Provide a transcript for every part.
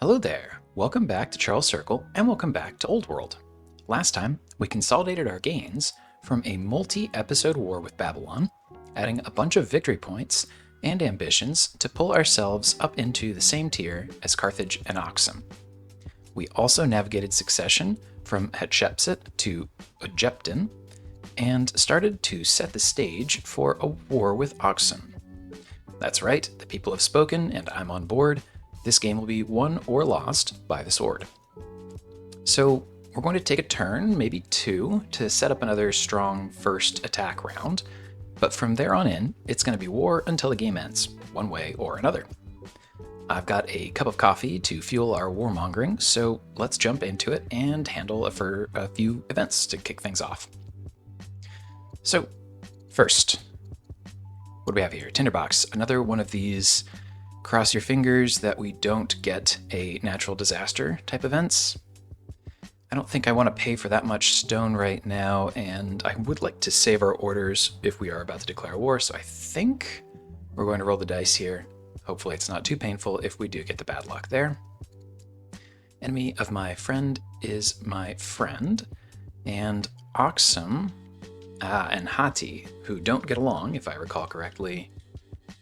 Hello there, welcome back to Charles Circle, and welcome back to Old World. Last time, we consolidated our gains from a multi-episode war with Babylon, adding a bunch of victory points and ambitions to pull ourselves up into the same tier as Carthage and Aksum. We also navigated succession from Hatshepsut to Egyptian, and started to set the stage for a war with Aksum. That's right, the people have spoken, and I'm on board. This game will be won or lost by the sword. So we're going to take a turn, maybe two, to set up another strong first attack round. But from there on in, it's going to be war until the game ends, one way or another. I've got a cup of coffee to fuel our warmongering, so let's jump into it and handle a few events to kick things off. So, first, what do we have here? Tinderbox, another one of these cross your fingers that we don't get a natural disaster type events. I don't think I want to pay for that much stone right now, and I would like to save our orders if we are about to declare war, so I think we're going to roll the dice here. Hopefully it's not too painful if we do get the bad luck there. Enemy of my friend is my friend, and Aksum and Hati, who don't get along, if I recall correctly.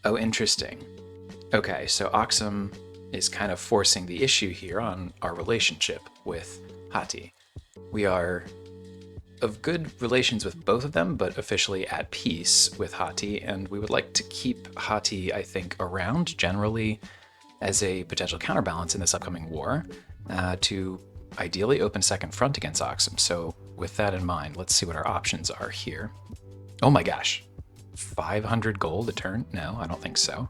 Oh, interesting. Okay, so Aksum is kind of forcing the issue here on our relationship with Hati. We are of good relations with both of them, but officially at peace with Hati, and we would like to keep Hati, I think, around generally as a potential counterbalance in this upcoming war to ideally open second front against Aksum. So with that in mind, let's see what our options are here. Oh my gosh, 500 gold a turn? No, I don't think so.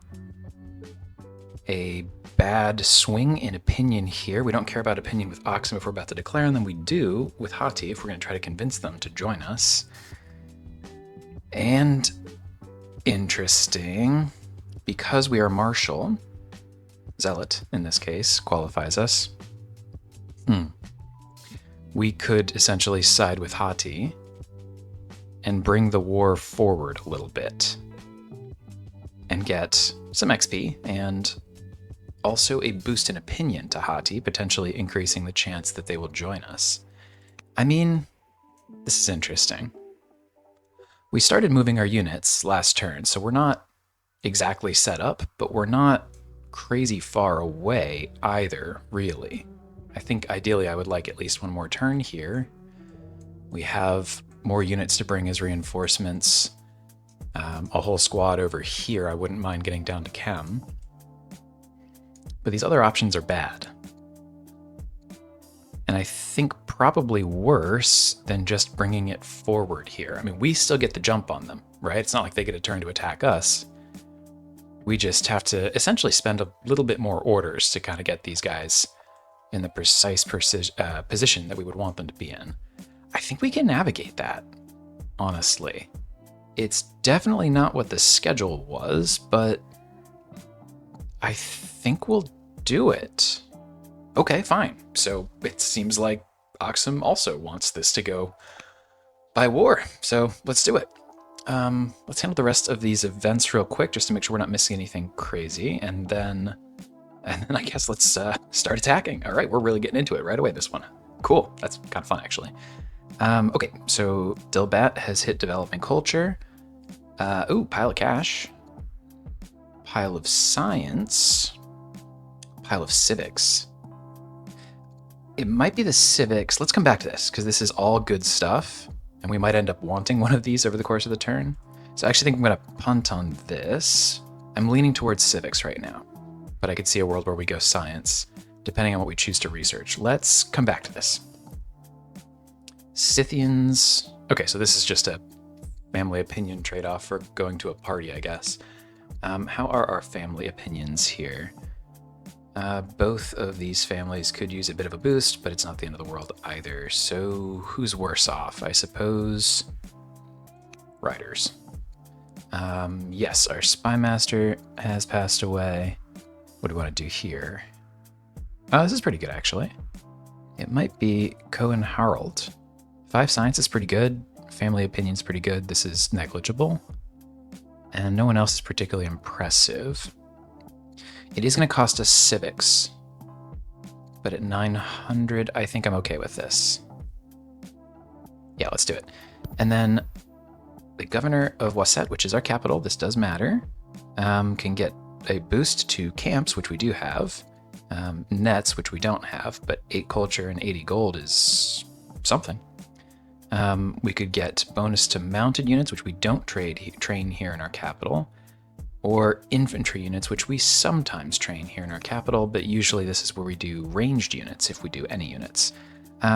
A bad swing in opinion here. We don't care about opinion with Aksum if we're about to declare, and then we do with Hati if we're going to try to convince them to join us. And interesting, because we are martial, zealot in this case qualifies us. We could essentially side with Hati and bring the war forward a little bit and get some XP and also a boost in opinion to Hati, potentially increasing the chance that they will join us. I mean, this is interesting. We started moving our units last turn, so we're not exactly set up, but we're not crazy far away either, really. I think ideally I would like at least one more turn here. We have more units to bring as reinforcements. A whole squad over here I wouldn't mind getting down to Chem. But these other options are bad. And I think probably worse than just bringing it forward here. I mean, we still get the jump on them, right? It's not like they get a turn to attack us. We just have to essentially spend a little bit more orders to kind of get these guys in the precise position that we would want them to be in. I think we can navigate that, honestly. It's definitely not what the schedule was, but I think we'll do it. Okay, fine. So it seems like Aksum also wants this to go by war, so let's do it. Let's handle the rest of these events real quick just to make sure we're not missing anything crazy, and then I guess let's start attacking. All right, we're really getting into it right away, this one. Cool, that's kind of fun, actually. Okay, so Dilbat has hit developing culture. Ooh, pile of cash. Pile of science. Pile of civics. It might be the civics. Let's come back to this, because this is all good stuff, and we might end up wanting one of these over the course of the turn. So I actually think I'm going to punt on this. I'm leaning towards civics right now, but I could see a world where we go science, depending on what we choose to research. Let's come back to this. Scythians. Okay, so this is just a family opinion trade-off for going to a party, I guess. How are our family opinions here? Both of these families could use a bit of a boost, but it's not the end of the world either. So who's worse off? I suppose riders. Yes, our spymaster has passed away. What do we want to do here? Oh, this is pretty good, actually. It might be Cohen Harold. 5 science is pretty good. Family opinion's pretty good. This is negligible. And no one else is particularly impressive. It is going to cost us civics. but at 900, I think I'm okay with this. Yeah, let's do it. And then the governor of Waset, which is our capital, this does matter, can get a boost to camps, which we do have, nets, which we don't have, but 8 culture and 80 gold is something. We could get bonus to mounted units, which we don't train here in our capital, or infantry units, which we sometimes train here in our capital, but usually this is where we do ranged units if we do any units.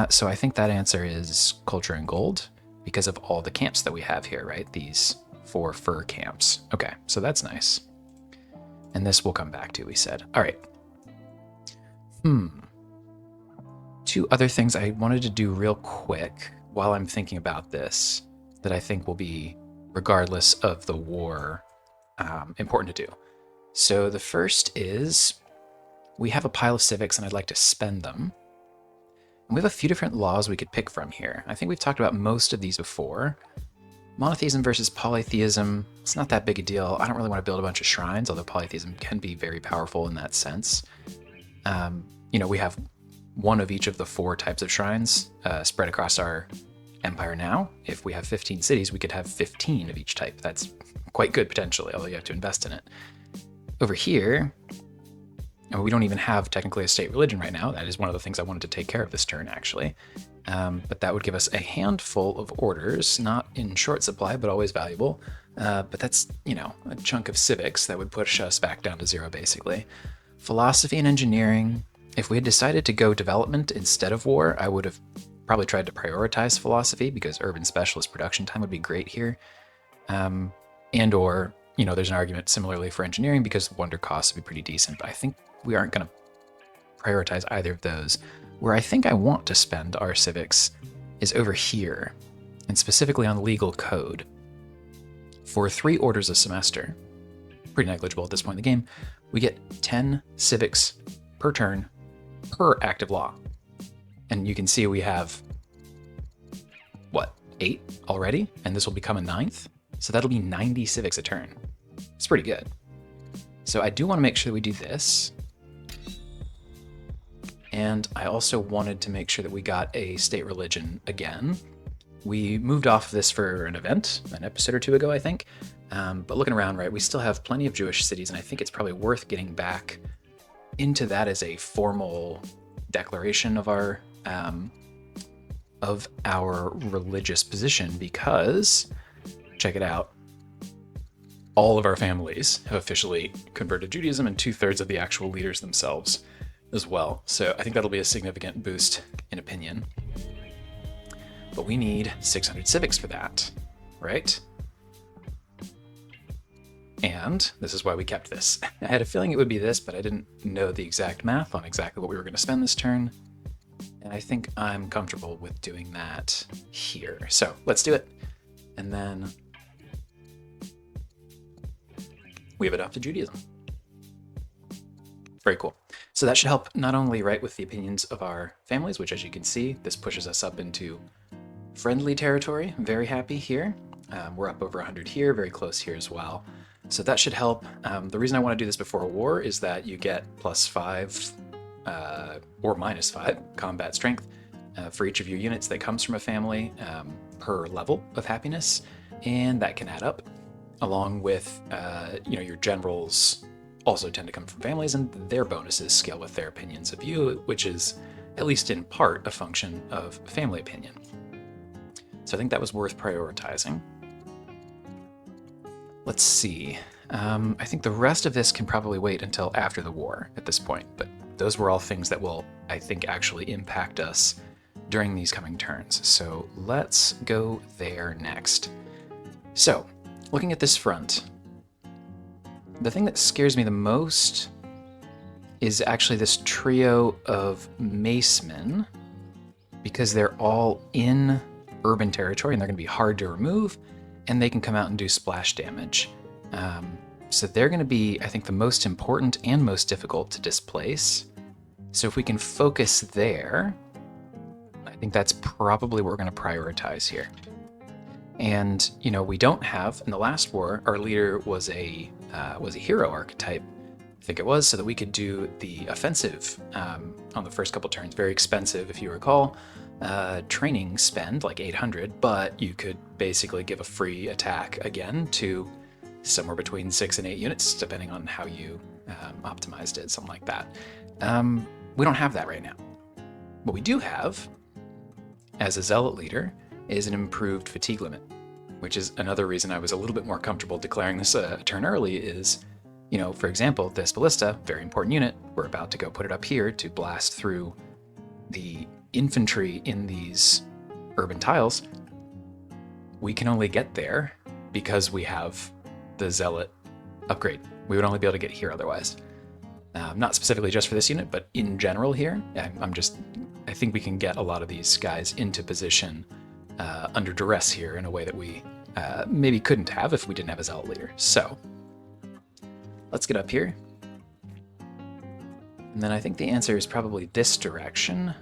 So I think that answer is culture and gold because of all the camps that we have here, right? These 4 fur camps. Okay, so that's nice. And this we'll come back to, we said. All right. 2 other things I wanted to do real quick while I'm thinking about this that I think will be, regardless of the war, important to do. So the first is we have a pile of civics and I'd like to spend them. And we have a few different laws we could pick from here. I think we've talked about most of these before. Monotheism versus polytheism, it's not that big a deal. I don't really want to build a bunch of shrines, although polytheism can be very powerful in that sense. We have 1 of each of the 4 types of shrines spread across our empire now. If we have 15 cities, we could have 15 of each type. That's quite good potentially, although you have to invest in it. Over here, we don't even have technically a state religion right now. That is one of the things I wanted to take care of this turn, actually. But that would give us a handful of orders, not in short supply, but always valuable. But that's, a chunk of civics that would push us back down to 0, basically. Philosophy and engineering. If we had decided to go development instead of war, I would have probably tried to prioritize philosophy because urban specialist production time would be great here. And/or, there's an argument similarly for engineering because wonder costs would be pretty decent, but I think we aren't going to prioritize either of those. Where I think I want to spend our civics is over here, and specifically on legal code. For 3 orders a semester, pretty negligible at this point in the game, we get 10 civics per turn per active law. And you can see we have, 8 already? And this will become a 9th? So that'll be 90 civics a turn. It's pretty good. So I do want to make sure that we do this. And I also wanted to make sure that we got a state religion again. We moved off of this for an event, an episode or 2 ago, I think. But looking around, right, we still have plenty of Jewish cities, and I think it's probably worth getting back into that as a formal declaration of our religious position, because, check it out, all of our families have officially converted to Judaism, and 2/3 of the actual leaders themselves as well. So I think that'll be a significant boost in opinion. But we need 600 civics for that, right? And this is why we kept this. I had a feeling it would be this, but I didn't know the exact math on exactly what we were going to spend this turn. And I think I'm comfortable with doing that here. So let's do it. And then we have adopted Judaism. Very cool. So that should help not only right with the opinions of our families, which as you can see, this pushes us up into friendly territory. I'm very happy here. We're up over 100 here, very close here as well. So that should help. The reason I want to do this before a war is that you get +5 or -5 combat strength for each of your units that comes from a family per level of happiness, and that can add up, along with your generals also tend to come from families, and their bonuses scale with their opinions of you, which is at least in part a function of family opinion. So I think that was worth prioritizing. Let's see. I think the rest of this can probably wait until after the war at this point, but those were all things that will, I think, actually impact us during these coming turns. So let's go there next. So, looking at this front, the thing that scares me the most is actually this trio of macemen, because they're all in urban territory and they're going to be hard to remove, and they can come out and do splash damage. So they're going to be, I think, the most important and most difficult to displace. So if we can focus there, I think that's probably what we're going to prioritize here. And, we don't have, in the last war, our leader was a hero archetype, I think it was, so that we could do the offensive on the first couple turns. Very expensive, if you recall. Training spend, like 800, but you could basically give a free attack again to somewhere between 6 and 8 units, depending on how you optimized it, something like that. We don't have that right now. What we do have, as a Zealot leader, is an improved fatigue limit, which is another reason I was a little bit more comfortable declaring this a turn early is, you know, for example, this Ballista, very important unit, we're about to go put it up here to blast through the infantry in these urban tiles. We can only get there because we have the Zealot upgrade. We would only be able to get here otherwise. Not specifically just for this unit, but in general here, I think we can get a lot of these guys into position under duress here in a way that we maybe couldn't have if we didn't have a Zealot leader. So let's get up here. And then I think the answer is probably this direction.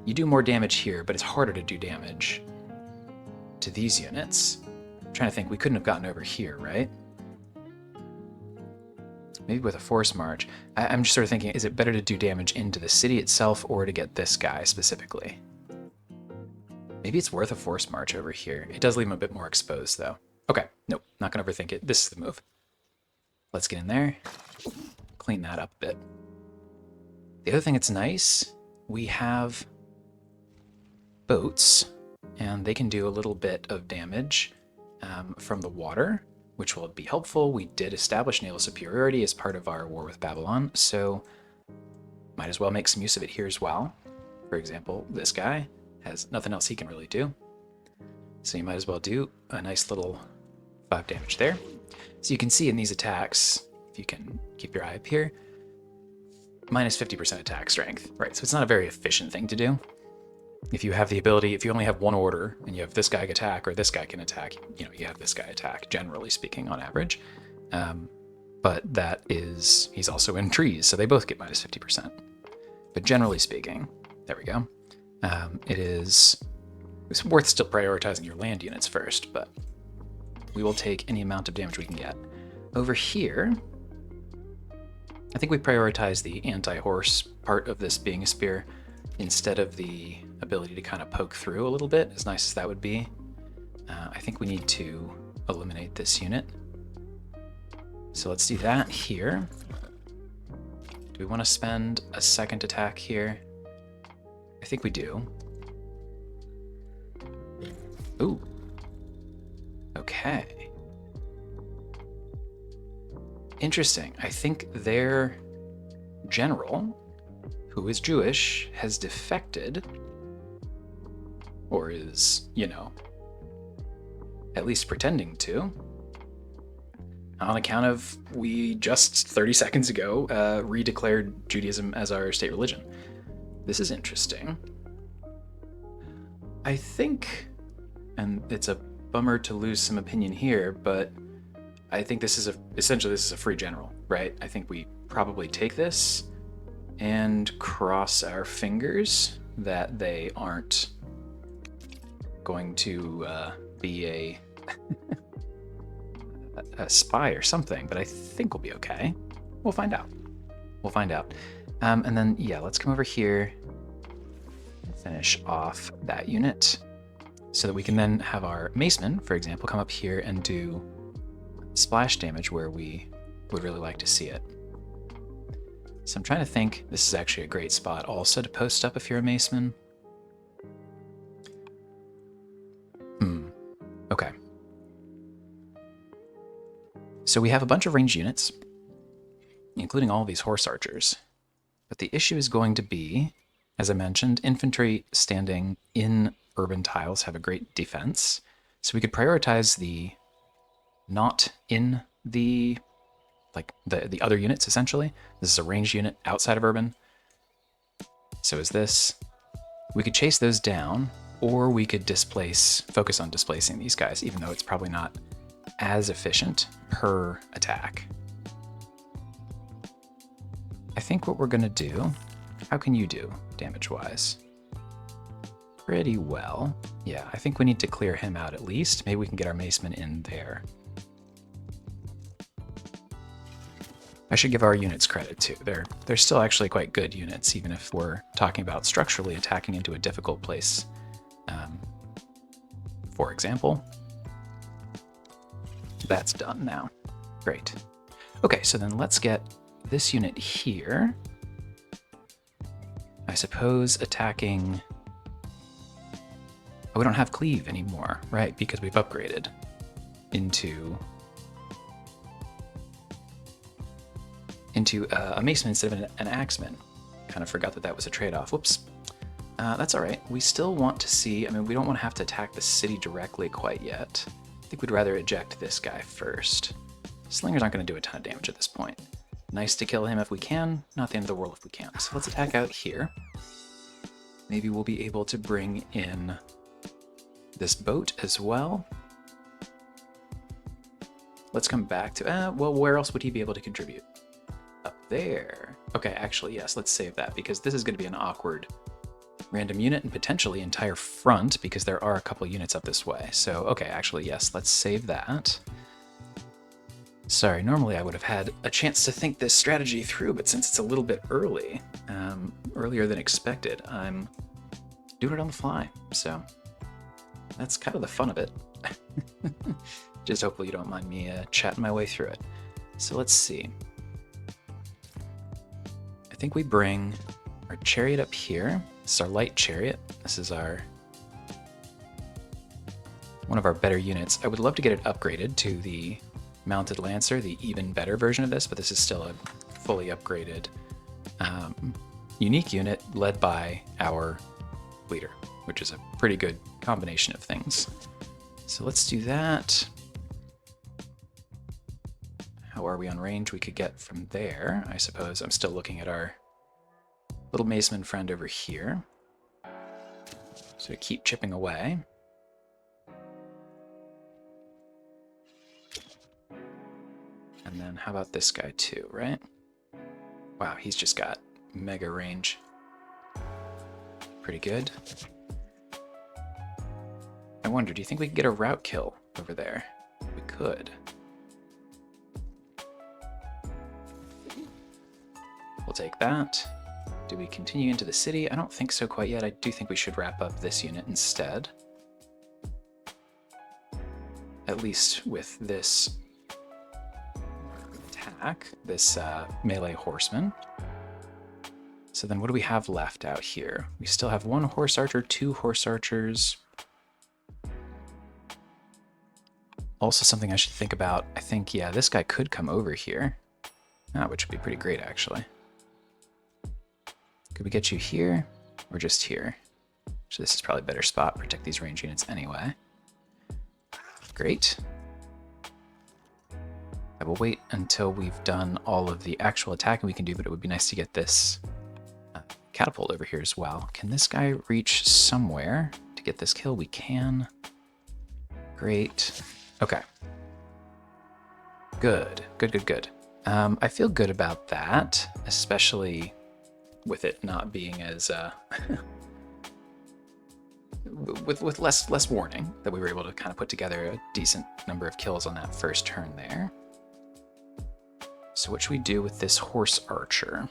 You do more damage here, but it's harder to do damage to these units. I'm trying to think, we couldn't have gotten over here, right? Maybe with a force march. I'm just sort of thinking, is it better to do damage into the city itself or to get this guy specifically? Maybe it's worth a force march over here. It does leave him a bit more exposed, though. Okay, nope, not going to overthink it. This is the move. Let's get in there, clean that up a bit. The other thing that's nice, we have boats, and they can do a little bit of damage from the water, which will be helpful. We did establish naval superiority as part of our war with Babylon, so might as well make some use of it here as well. For example, this guy has nothing else he can really do, so you might as well do a nice little 5 damage there. So you can see in these attacks, if you can keep your eye up here, minus 50% attack strength, right? So it's not a very efficient thing to do. If you have the ability, if you only have one order and you have this guy attack or this guy can attack, you know, you have this guy attack, generally speaking, on average. But that is, he's also in trees, so they both get minus 50%. But generally speaking, there we go. It's worth still prioritizing your land units first, but we will take any amount of damage we can get. Over here, I think we prioritize the anti-horse part of this being a spear instead of the ability to kind of poke through a little bit, as nice as that would be. I think we need to eliminate this unit. So let's do that here. Do we want to spend a second attack here? I think we do. Ooh. Okay. Interesting. I think their general, who is Jewish, has defected, or is, you know, at least pretending to, on account of we just 30 seconds ago redeclared Judaism as our state religion. This is interesting. I think, and it's a bummer to lose some opinion here, but I think this is essentially this is a free general, right? I think we probably take this and cross our fingers that they aren't going to be a spy or something, but I think we'll be okay. We'll find out. We'll find out. And then, yeah, let's come over here and finish off that unit so that we can then have our macemen, for example, come up here and do splash damage where we would really like to see it. So I'm trying to think, this is actually a great spot also to post up if you're a maceman. Okay. So we have a bunch of ranged units, including all of these horse archers. But the issue is going to be, as I mentioned, infantry standing in urban tiles have a great defense. So we could prioritize the not in the the other units, essentially. This is a ranged unit outside of urban. So is this. We could chase those down, or we could focus on displacing these guys, even though it's probably not as efficient per attack. I think what we're gonna do, how can you do damage-wise? Pretty well. Yeah, I think we need to clear him out at least. Maybe we can get our macemen in there. I should give our units credit too. They're still actually quite good units, even if we're talking about structurally attacking into a difficult place. For example, that's done now. Great. Okay, so then let's get this unit here. I suppose attacking... Oh, we don't have cleave anymore, right? Because we've upgraded into a maceman instead of an axeman. Kind of forgot that that was a trade-off. Whoops. That's all right. We still want to see... I mean, we don't want to have to attack the city directly quite yet. I think we'd rather eject this guy first. Slingers aren't going to do a ton of damage at this point. Nice to kill him if we can, not the end of the world if we can't. So let's attack out here. Maybe we'll be able to bring in this boat as well. Let's come back to... well, where else would he be able to contribute? Up there. Okay, actually, yes, let's save that, because this is going to be an awkward random unit and potentially entire front, because there are a couple units up this way. So, okay, actually, yes, let's save that. Sorry, normally I would have had a chance to think this strategy through, but since it's a little bit early, earlier than expected, I'm doing it on the fly. So that's kind of the fun of it. Just hopefully you don't mind me chatting my way through it. So let's see. I think we bring our chariot up here. This is our light chariot. This is one of our better units. I would love to get it upgraded to the Mounted Lancer, the even better version of this, but this is still a fully upgraded unique unit led by our leader, which is a pretty good combination of things. So let's do that. How are we on range? We could get from there, I suppose. I'm still looking at our little maceman friend over here. So keep chipping away. And then how about this guy too, right? Wow, he's just got mega range. Pretty good. I wonder, do you think we could get a route kill over there? We could. We'll take that. Do we continue into the city? I don't think so quite yet. I do think we should wrap up this unit instead. At least with this attack, this melee horseman. So then what do we have left out here? We still have one horse archer, two horse archers. Also something I should think about. I think, yeah, this guy could come over here. Which would be pretty great, actually. Could we get you here or just here? So this is probably a better spot. Protect these range units anyway. Great. I will wait until we've done all of the actual attacking we can do, but it would be nice to get this catapult over here as well. Can this guy reach somewhere to get this kill? We can. Great. Okay. Good. Good, good, good. I feel good about that, especially with it not being as with less warning, that we were able to kind of put together a decent number of kills on that first turn there. So what should we do with this horse archer?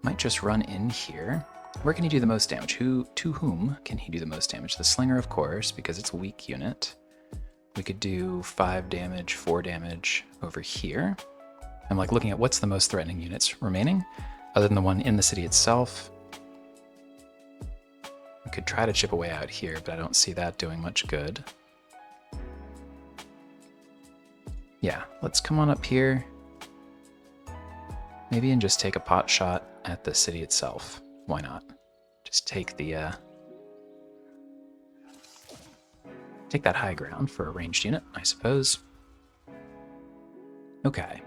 Might just run in here. Where can he do the most damage? To whom can he do the most damage? The slinger, of course, because it's a weak unit. We could do 5 damage, 4 damage over here. I'm like looking at what's the most threatening units remaining, other than the one in the city itself. We could try to chip away out here, but I don't see that doing much good. Yeah, let's come on up here. Maybe and just take a pot shot at the city itself. Why not? Just take the take that high ground for a ranged unit, I suppose. Okay.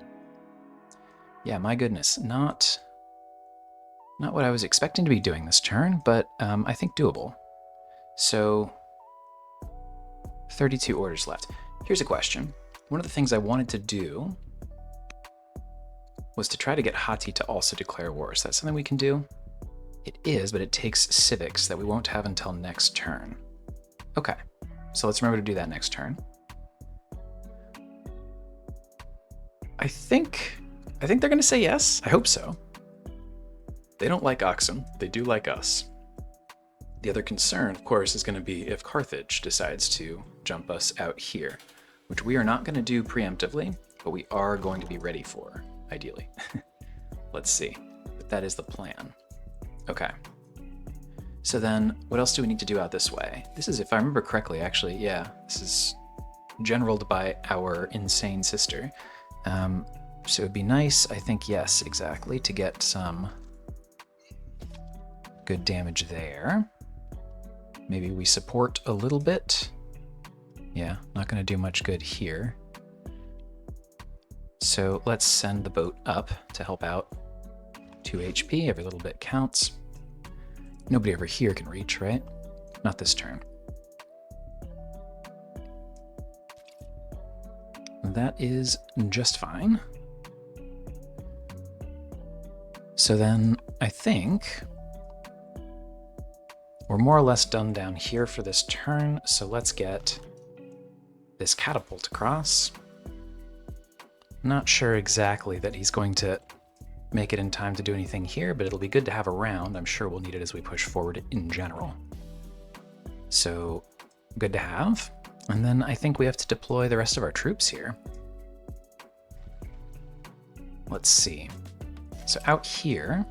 Yeah, my goodness, not what I was expecting to be doing this turn, but I think doable. So 32 orders left. Here's a question. One of the things I wanted to do was to try to get Hati to also declare war. Is that something we can do? It is, but it takes civics that we won't have until next turn. Okay. so let's remember to do that next turn. I think they're going to say yes. I hope so. They don't like Oxum. They do like us. The other concern, of course, is going to be if Carthage decides to jump us out here, which we are not going to do preemptively, but we are going to be ready for, ideally. Let's see. But that is the plan. Okay. So then, what else do we need to do out this way? This is, if I remember correctly, actually, yeah, this is generaled by our insane sister. So it'd be nice, I think, yes, exactly, to get some good damage there. Maybe we support a little bit. Yeah, not going to do much good here. So let's send the boat up to help out. 2 HP, every little bit counts. Nobody over here can reach, right? Not this turn. That is just fine. So then I think we're more or less done down here for this turn, so let's get this catapult across. Not sure exactly that he's going to make it in time to do anything here, but it'll be good to have around. I'm sure we'll need it as we push forward in general. So good to have. And then I think we have to deploy the rest of our troops here. Let's see. So out here,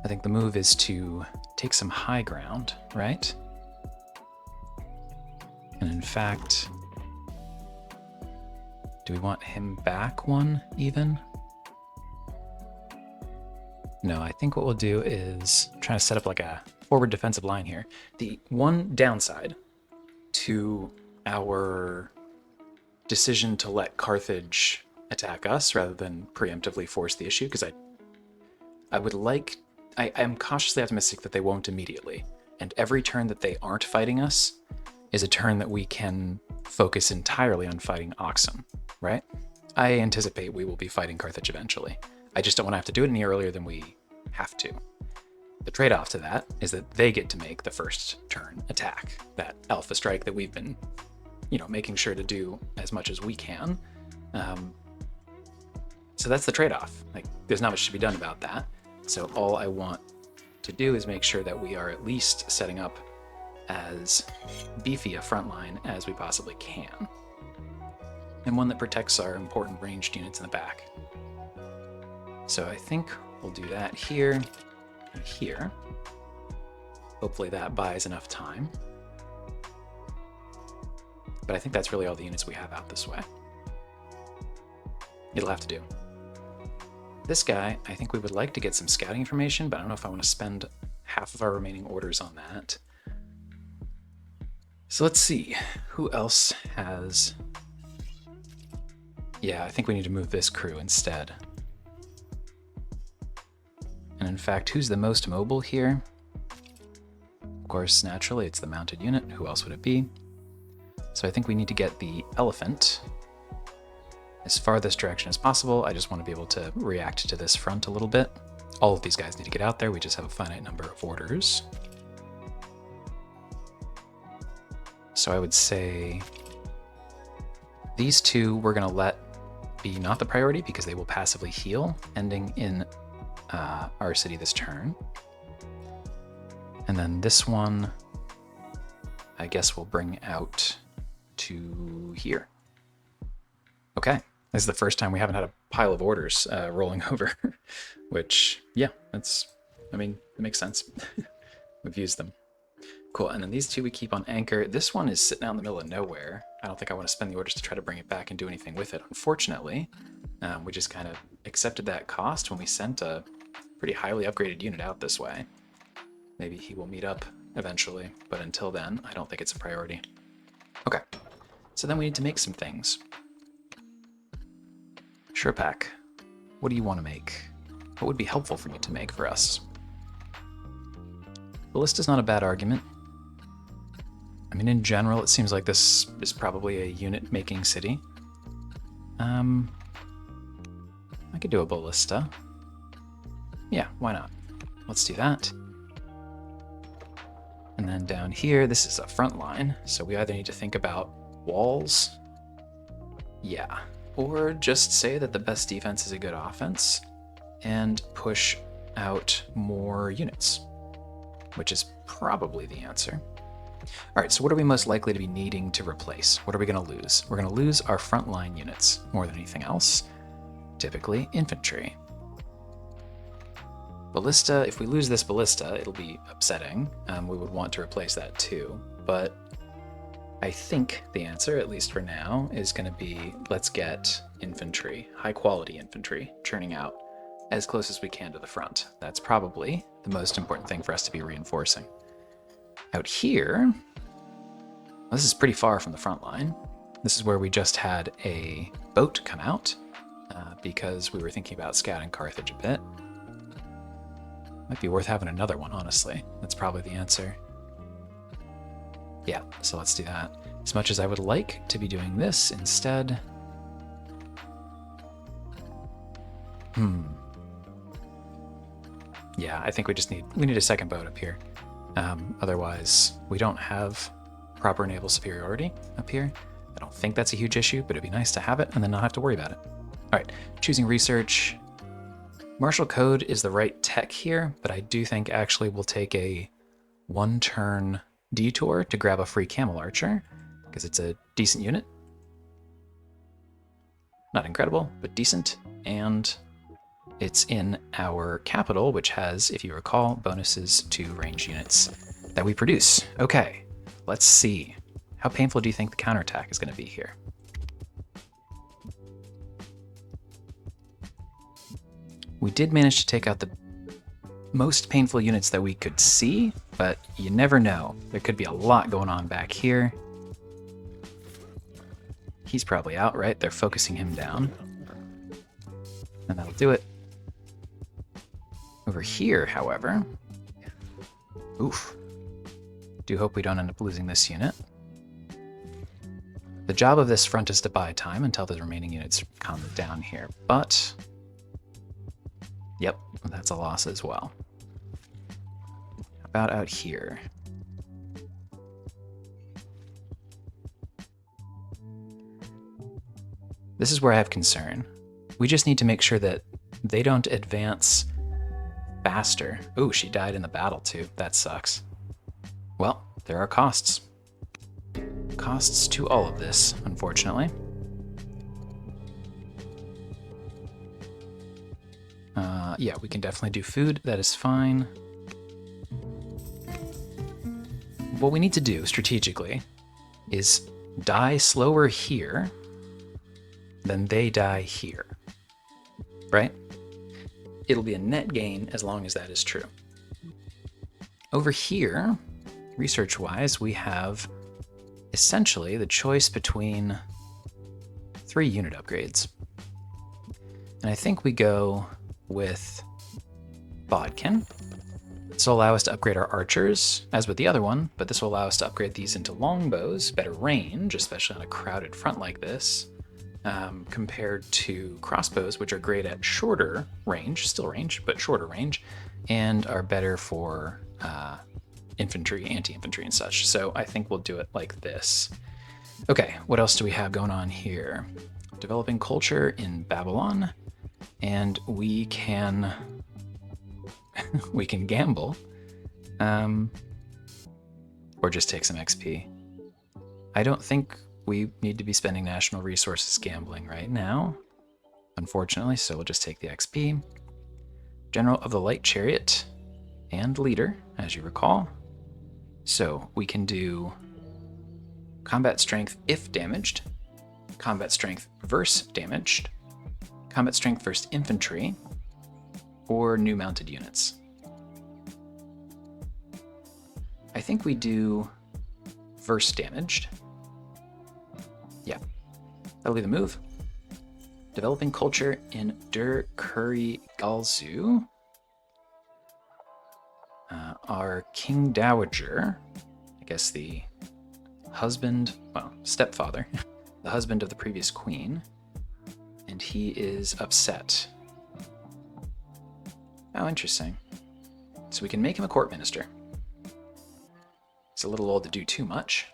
I think the move is to take some high ground, right? And in fact, do we want him back one even? No, I think what we'll do is try to set up like a forward defensive line here. The one downside to our decision to let Carthage attack us rather than preemptively force the issue, because I am cautiously optimistic that they won't immediately. And every turn that they aren't fighting us is a turn that we can focus entirely on fighting Oxum, right? I anticipate we will be fighting Carthage eventually. I just don't want to have to do it any earlier than we have to. The trade-off to that is that they get to make the first turn attack, that alpha strike that we've been, making sure to do as much as we can. So that's the trade-off. Like, there's not much to be done about that. So all I want to do is make sure that we are at least setting up as beefy a front line as we possibly can, and one that protects our important ranged units in the back. So I think we'll do that here and here. Hopefully that buys enough time. But I think that's really all the units we have out this way. It'll have to do. This guy, I think we would like to get some scouting information, but I don't know if I want to spend half of our remaining orders on that. So let's see, who else has... Yeah, I think we need to move this crew instead. And in fact, who's the most mobile here? Of course, naturally, it's the mounted unit. Who else would it be? So I think we need to get the elephant as far this direction as possible. I just want to be able to react to this front a little bit. All of these guys need to get out there. We just have a finite number of orders. So I would say these two we're going to let be not the priority because they will passively heal, ending in our city this turn. And then this one, I guess we'll bring out to here. Okay, this is the first time we haven't had a pile of orders rolling over, which, yeah, it makes sense. We've used them. Cool, and then these two we keep on anchor. This one is sitting out in the middle of nowhere. I don't think I want to spend the orders to try to bring it back and do anything with it. Unfortunately, we just kind of accepted that cost when we sent a pretty highly upgraded unit out this way. Maybe he will meet up eventually, but until then, I don't think it's a priority. Okay, so then we need to make some things. Sherpak, what do you want to make? What would be helpful for you to make for us? Ballista's not a bad argument. I mean, in general, it seems like this is probably a unit-making city. I could do a ballista. Yeah, why not? Let's do that. And And then down here, this is a front line. So we either need to think about walls. Yeah. Or just say that the best defense is a good offense and push out more units, which is probably the answer. All right, so what are we most likely to be needing to replace? What are we going to lose? We're going to lose our frontline units more than anything else, typically infantry. Ballista, if we lose this ballista, it'll be upsetting. We would want to replace that too, but I think the answer, at least for now, is going to be let's get infantry, high quality infantry, churning out as close as we can to the front. That's probably the most important thing for us to be reinforcing. Out here, this is pretty far from the front line. This is where we just had a boat come out because we were thinking about scouting Carthage a bit. Might be worth having another one, honestly. That's probably the answer. Yeah, so let's do that. As much as I would like to be doing this instead. Yeah, I think we need a second boat up here. Otherwise, we don't have proper naval superiority up here. I don't think that's a huge issue, but it'd be nice to have it and then not have to worry about it. All right, choosing research. Martial code is the right tech here, but I do think actually we'll take a one-turn detour to grab a free camel archer because it's a decent unit. Not incredible, but decent. And it's in our capital, which has, if you recall, bonuses to range units that we produce. Okay, let's see. How painful do you think the counterattack is going to be here? We did manage to take out the most painful units that we could see, but you never know. There could be a lot going on back here. He's probably out, right? They're focusing him down. And that'll do it. Over here, however, oof. Do hope we don't end up losing this unit. The job of this front is to buy time until the remaining units come down here, but yep, that's a loss as well. How about out here? This is where I have concern. We just need to make sure that they don't advance faster. Ooh, she died in the battle too. That sucks. Well, there are costs. Costs to all of this, unfortunately. Yeah, we can definitely do food. That is fine. What we need to do strategically is die slower here than they die here, right? It'll be a net gain as long as that is true. Over here, research-wise, we have essentially the choice between 3 unit upgrades. And I think we go with Bodkin. This will allow us to upgrade our archers, as with the other one, but this will allow us to upgrade these into longbows, better range, especially on a crowded front like this, compared to crossbows, which are great at shorter range, still range, but shorter range, and are better for infantry, anti-infantry and such. So I think we'll do it like this. Okay, what else do we have going on here? Developing culture in Babylon, and we can we can gamble, or just take some XP. I don't think we need to be spending national resources gambling right now, unfortunately, so we'll just take the XP. General of the Light Chariot and leader, as you recall. So we can do combat strength if damaged, combat strength versus damaged, combat strength versus infantry, or new mounted units. I think we do versus damaged. Yeah, that'll be the move. Developing culture in Der Kuri Galzu. Our King Dowager, I guess the husband, well, stepfather, the husband of the previous queen, and he is upset. Oh, interesting. So we can make him a court minister. It's a little old to do too much.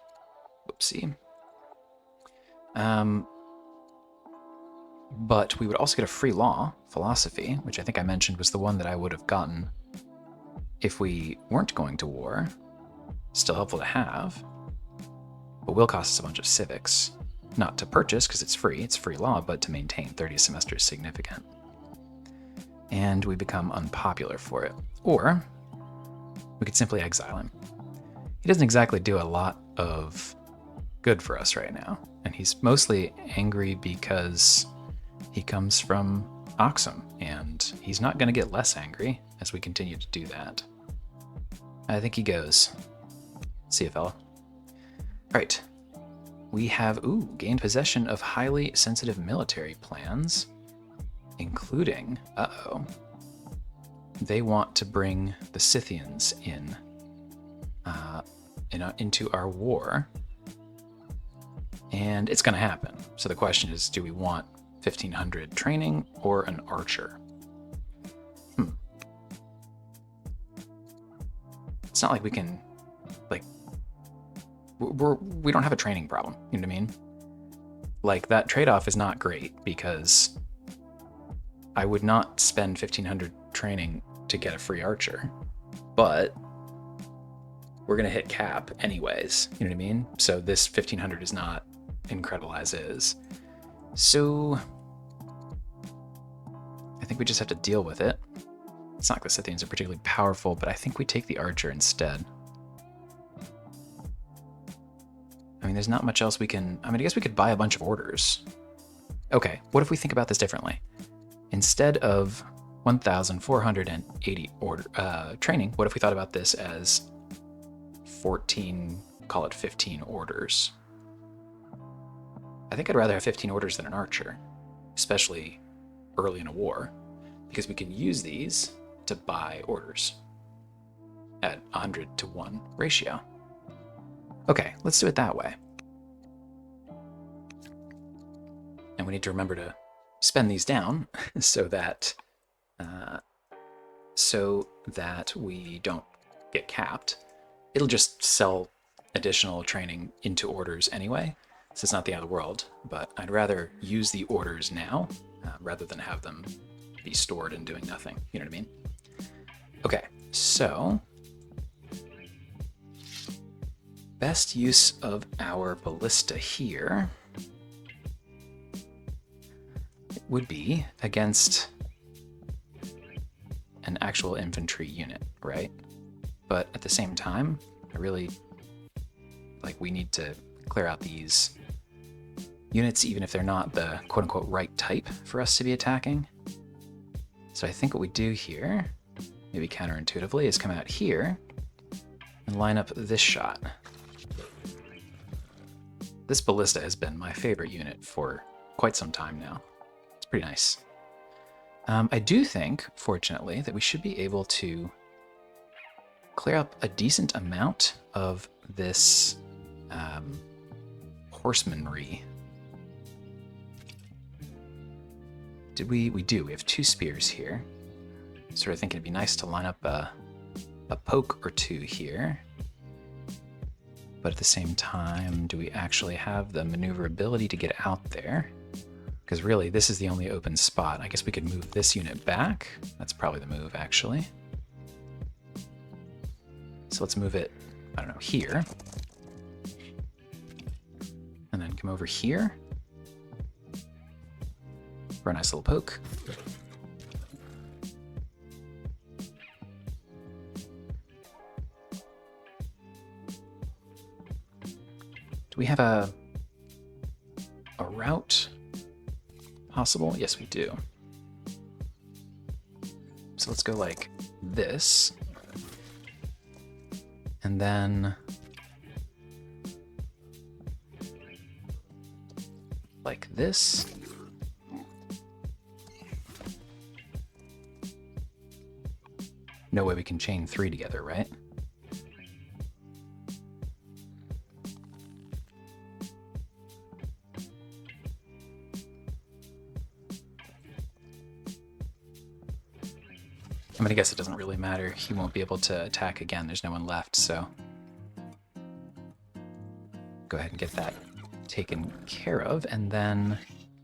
Whoopsie. But we would also get a free law, philosophy, which I think I mentioned was the one that I would have gotten if we weren't going to war. Still helpful to have, but will cost us a bunch of civics. Not to purchase, because it's free law, but to maintain 30 semesters is significant. And we become unpopular for it. Or we could simply exile him. He doesn't exactly do a lot of good for us right now, and he's mostly angry because he comes from Oxum, and he's not going to get less angry as we continue to do that. I think he goes. See you, fella. All right. We have, gained possession of highly sensitive military plans, including, they want to bring the Scythians into our war, and it's going to happen. So the question is, do we want 1500 training or an archer? It's not like we can, we don't have a training problem, you know what I mean? Like, that trade-off is not great, because I would not spend 1500 training to get a free archer, but we're going to hit cap anyways, you know what I mean? So this 1500 is not incredible as is. So I think we just have to deal with it. It's not like the Scythians are particularly powerful, but I think we take the archer instead. I mean, there's not much else we can... I guess we could buy a bunch of orders. Okay, what if we think about this differently? Instead of 1,480 training, what if we thought about this as 14, call it 15 orders? I think I'd rather have 15 orders than an archer, especially early in a war, because we can use these to buy orders at 100 to 1 ratio. Okay, let's do it that way. And we need to remember to spend these down so that we don't get capped. It'll just sell additional training into orders anyway, so it's not the end of the world, but I'd rather use the orders now rather than have them be stored and doing nothing. You know what I mean? Okay, so best use of our ballista here would be against an actual infantry unit, right? But at the same time, we need to clear out these units, even if they're not the quote-unquote right type for us to be attacking. So I think what we do here, maybe counterintuitively, is come out here and line up this shot. This ballista has been my favorite unit for quite some time now. It's pretty nice. I do think, fortunately, that we should be able to clear up a decent amount of this horsemanry. We do. We have 2 spears here. Sort of thinking it'd be nice to line up a poke or 2 here. But at the same time, do we actually have the maneuverability to get out there? Because really, this is the only open spot. I guess we could move this unit back. That's probably the move, actually. So let's move it, I don't know, here. And then come over here for a nice little poke. Do we have a route possible? Yes, we do. So let's go like this. And then like this. No way we can chain 3 together, right? I'm gonna guess it doesn't really matter. He won't be able to attack again. There's no one left, so go ahead and get that taken care of, and then,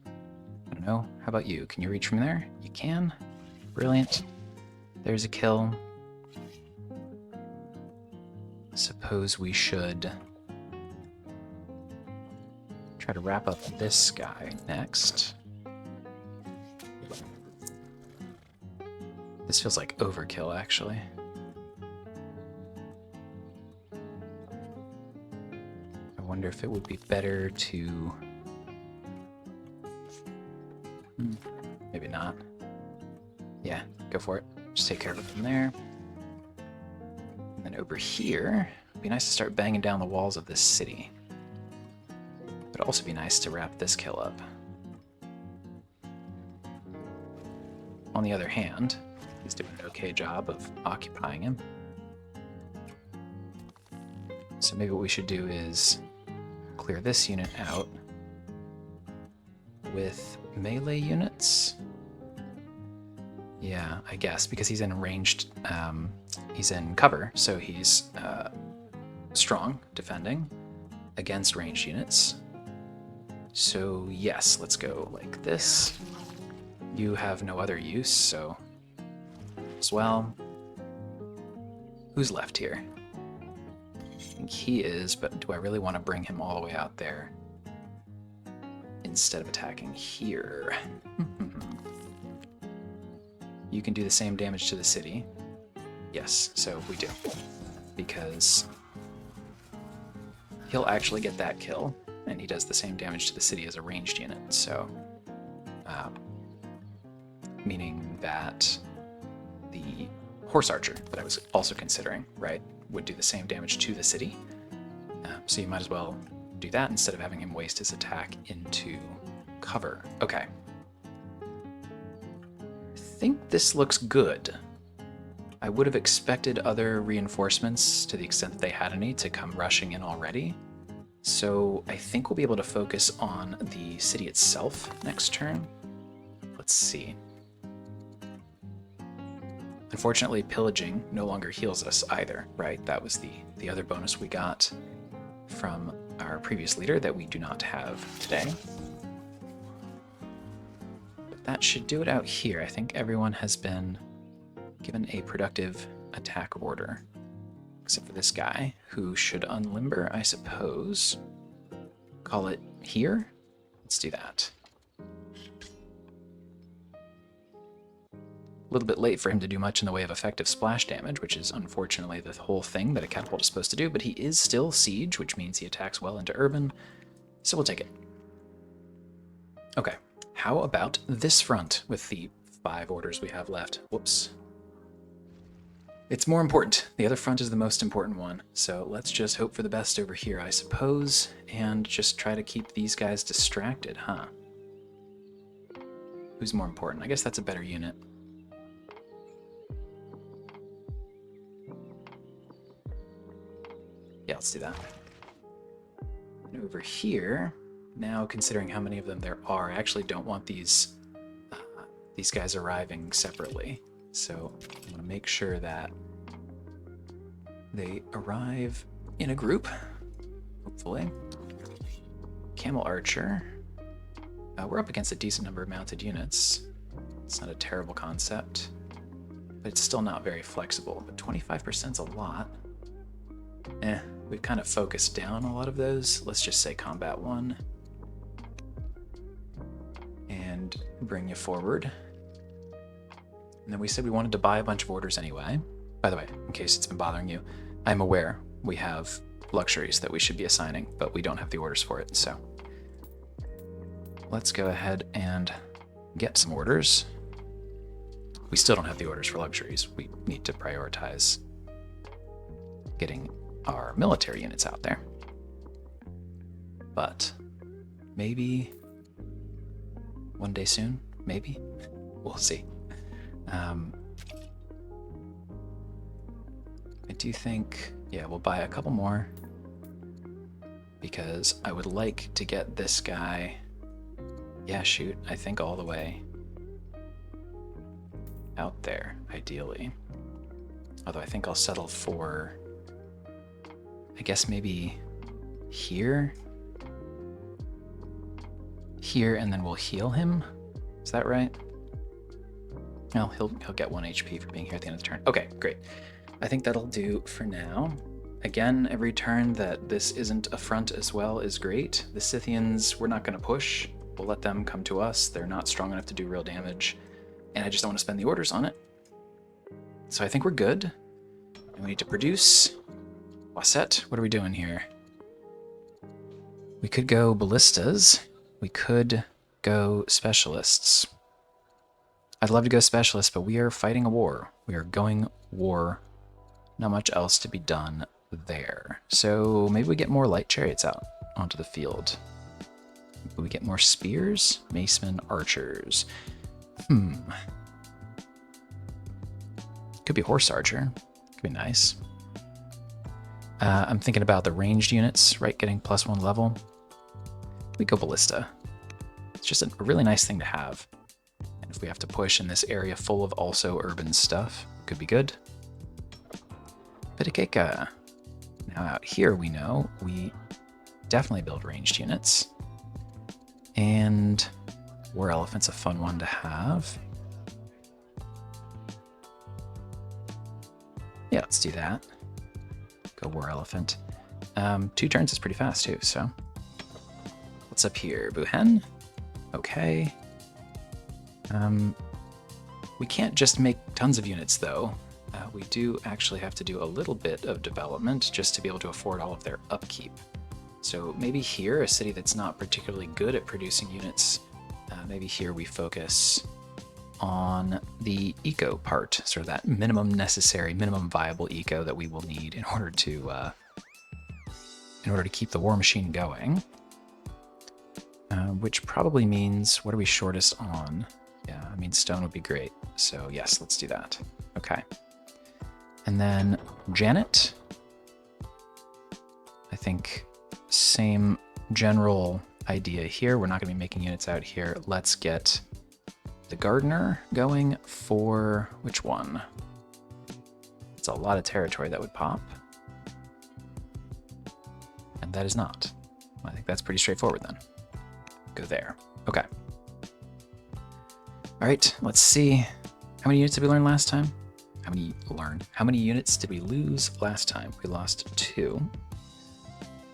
I don't know, how about you? Can you reach from there? You can. Brilliant. There's a kill. Suppose we should try to wrap up this guy next. This feels like overkill, actually. I wonder if it would be better to... maybe not. Yeah, go for it. Just take care of it from there. And then over here, it'd be nice to start banging down the walls of this city. It'd also be nice to wrap this kill up. On the other hand, he's doing an okay job of occupying him. So maybe what we should do is clear this unit out with melee units. Yeah, I guess, because he's in ranged, he's in cover, so he's strong, defending against ranged units. So yes, let's go like this. You have no other use, so as well. Who's left here? I think he is, but do I really want to bring him all the way out there instead of attacking here? You can do the same damage to the city. Yes, so we do. Because he'll actually get that kill, and he does the same damage to the city as a ranged unit, so... meaning that the horse archer that I was also considering, right, would do the same damage to the city. So you might as well do that instead of having him waste his attack into cover. Okay. I think this looks good. I would have expected other reinforcements, to the extent that they had any, to come rushing in already. So I think we'll be able to focus on the city itself next turn. Let's see. Unfortunately, pillaging no longer heals us either, right? That was the other bonus we got from our previous leader that we do not have today. But that should do it out here. I think everyone has been given a productive attack order, except for this guy, who should unlimber, I suppose. Call it here? Let's do that. A little bit late for him to do much in the way of effective splash damage, which is unfortunately the whole thing that a catapult is supposed to do, but he is still siege, which means he attacks well into urban, so we'll take it. Okay, how about this front with the 5 orders we have left? Whoops. It's more important. The other front is the most important one, so let's just hope for the best over here, I suppose, and just try to keep these guys distracted, huh? Who's more important? I guess that's a better unit. Yeah, let's do that. And over here, now considering how many of them there are, I actually don't want these guys arriving separately. So I'm going to make sure that they arrive in a group, hopefully. Camel Archer. We're up against a decent number of mounted units. It's not a terrible concept, but it's still not very flexible. But 25% is a lot. We've kind of focused down a lot of those. Let's just say combat 1. And bring you forward. And then we said we wanted to buy a bunch of orders anyway. By the way, in case it's been bothering you, I'm aware we have luxuries that we should be assigning, but we don't have the orders for it, so. Let's go ahead and get some orders. We still don't have the orders for luxuries. We need to prioritize getting our military units out there. But maybe one day soon, maybe. We'll see. I do think, yeah, we'll buy a couple more because I would like to get this guy, yeah, shoot, I think all the way out there, ideally. Although I think I'll settle for, I guess maybe here, here, and then we'll heal him. Is that right? Well, he'll get 1 HP for being here at the end of the turn. Okay, great. I think that'll do for now. Again, every turn that this isn't a front as well is great. The Scythians, we're not going to push. We'll let them come to us. They're not strong enough to do real damage, and I just don't want to spend the orders on it. So I think we're good. And we need to produce. Wasset, what are we doing here? We could go ballistas. We could go specialists. I'd love to go specialists, but we are fighting a war. We are going war. Not much else to be done there. So maybe we get more light chariots out onto the field. Maybe we get more spears, macemen, archers. Could be horse archer. Could be nice. I'm thinking about the ranged units, right? Getting +1 level. We go ballista. It's just a really nice thing to have. And if we have to push in this area full of also urban stuff, could be good. Pitakeka. Now out here we know we definitely build ranged units. And war elephant's a fun one to have. Yeah, let's do that. Go war elephant. 2 turns is pretty fast too, so. What's up here? Buhen? Okay. We can't just make tons of units though. We do actually have to do a little bit of development just to be able to afford all of their upkeep. So maybe here, a city that's not particularly good at producing units, maybe here we focus on the eco part, sort of that minimum necessary, minimum viable eco that we will need in order to keep the war machine going. Which probably means, what are we shortest on? Yeah, I mean, stone would be great. So yes, let's do that. Okay. And then Janet. I think same general idea here. We're not going to be making units out here. Let's get the gardener going for which one? It's a lot of territory that would pop. And that is not. I think that's pretty straightforward then. Go there. Okay. All right, let's see. How many units did we learn last time? How many units did we lose last time? We lost 2.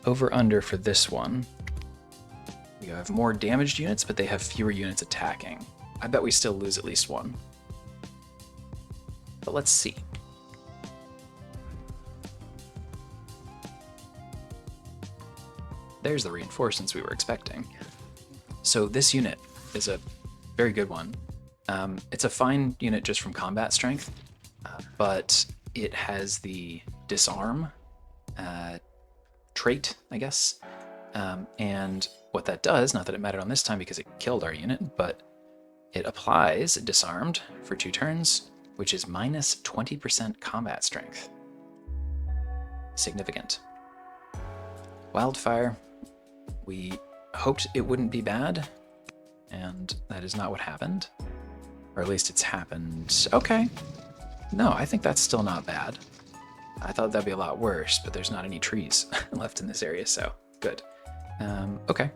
Over under for this one. We have more damaged units, but they have fewer units attacking. I bet we still lose at least 1. But let's see. There's the reinforcements we were expecting. So this unit is a very good one. It's a fine unit just from combat strength, but it has the disarm trait, I guess. And what that does, not that it mattered on this time because it killed our unit, but it applies disarmed for 2 turns, which is minus 20% combat strength. Significant. Wildfire. We hoped it wouldn't be bad, and that is not what happened. Or at least it's happened. Okay. No, I think that's still not bad. I thought that'd be a lot worse, but there's not any trees left in this area, so good. Okay.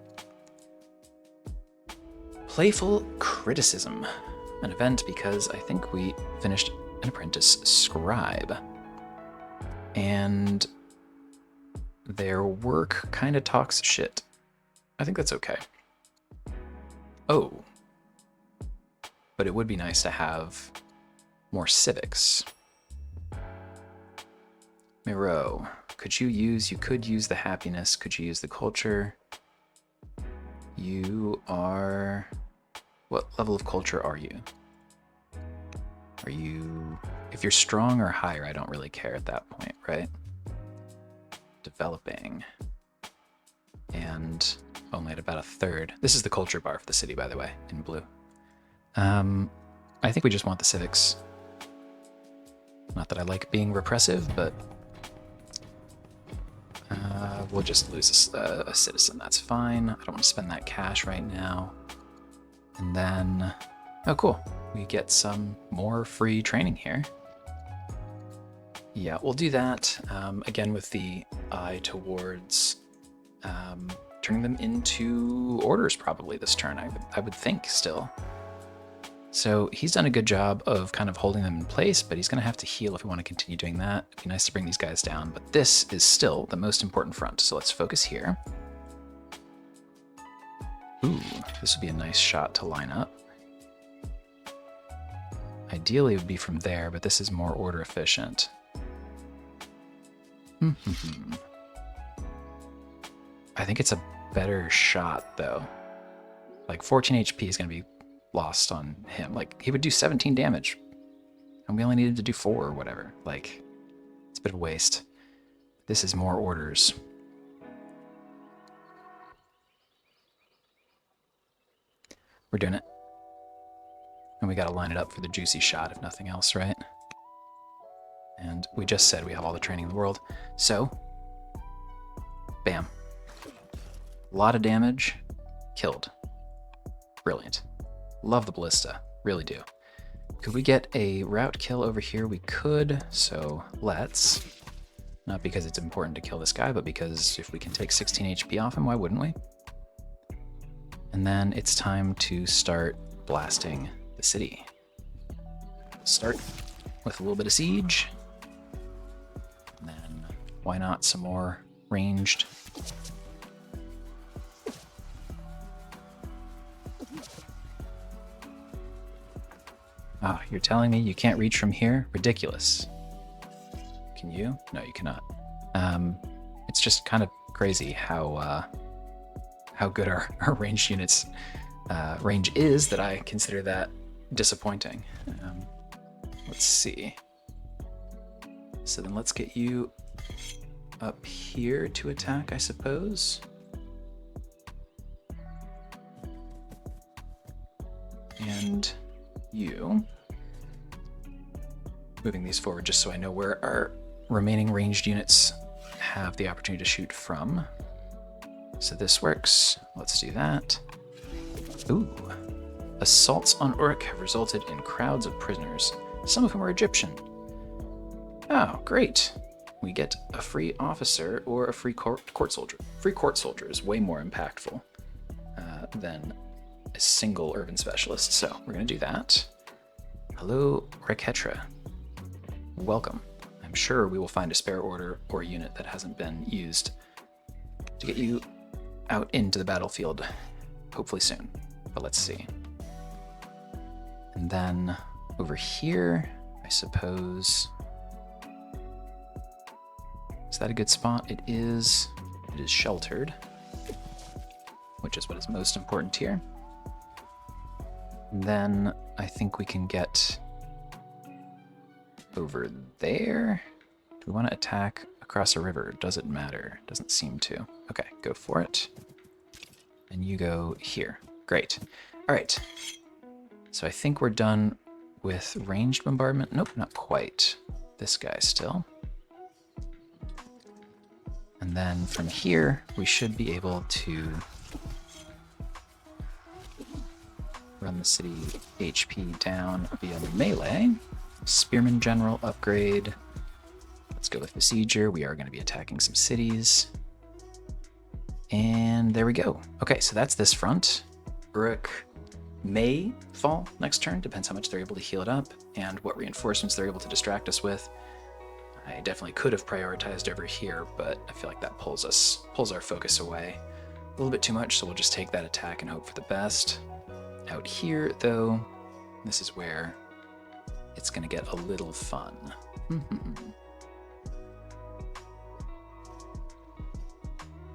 Playful Criticism. An event because I think we finished an apprentice scribe. And their work kind of talks shit. I think that's okay. Oh. But it would be nice to have more civics. Miro, you could use the happiness, could you use the culture? You are, what level of culture are you? Are you, if you're strong or higher, I don't really care at that point, right? Developing. And only at about a third. This is the culture bar for the city, by the way, in blue. I think we just want the civics. Not that I like being repressive, but we'll just lose a citizen. That's fine. I don't want to spend that cash right now. And then, oh cool, we get some more free training here. Yeah, we'll do that, again with the eye towards turning them into orders probably this turn, I would think still. So he's done a good job of kind of holding them in place, but he's going to have to heal if we want to continue doing that. It'd be nice to bring these guys down, but this is still the most important front. So let's focus here. Ooh, this would be a nice shot to line up. Ideally, it would be from there, but this is more order efficient. I think it's a better shot, though. Like, 14 HP is going to be lost on him. Like, he would do 17 damage, and we only needed to do 4 or whatever. Like, it's a bit of a waste. This is more orders. We're doing it. And we gotta line it up for the juicy shot, if nothing else, right? And we just said we have all the training in the world. So, bam. A lot of damage, killed. Brilliant. Love the ballista, really do. Could we get a route kill over here? We could, so let's. Not because it's important to kill this guy, but because if we can take 16 HP off him, why wouldn't we? And then it's time to start blasting the city. Start with a little bit of siege. And then why not some more ranged? Oh, you're telling me you can't reach from here? Ridiculous. Can you? No, you cannot. It's just kind of crazy how good our ranged units range is that I consider that disappointing. Let's see. So then let's get you up here to attack, I suppose. And you. Moving these forward just so I know where our remaining ranged units have the opportunity to shoot from. So this works. Let's do that. Ooh. Assaults on Uruk have resulted in crowds of prisoners, some of whom are Egyptian. Oh, great. We get a free officer or a free court soldier. Free court soldier is way more impactful than a single urban specialist, so we're going to do that. Hello, Reketra. Welcome. I'm sure we will find a spare order or unit that hasn't been used to get you out into the battlefield, hopefully soon, but let's see. And then over here, I suppose, is that a good spot? It is sheltered, which is what is most important here. And then I think we can get over there. Do we want to attack across a river? Does it matter? Doesn't seem to. Okay, go for it. And you go here. Great. All right. So I think we're done with ranged bombardment. Nope, not quite. This guy still. And then from here, we should be able to run the city HP down via melee. Spearman General upgrade. Let's go with Besieger. We are going to be attacking some cities. And there we go. Okay, so that's this front. Uruk may fall next turn, depends how much they're able to heal it up and what reinforcements they're able to distract us with. I definitely could have prioritized over here, but I feel like that pulls our focus away a little bit too much, so we'll just take that attack and hope for the best. Out here, though, this is where it's going to get a little fun.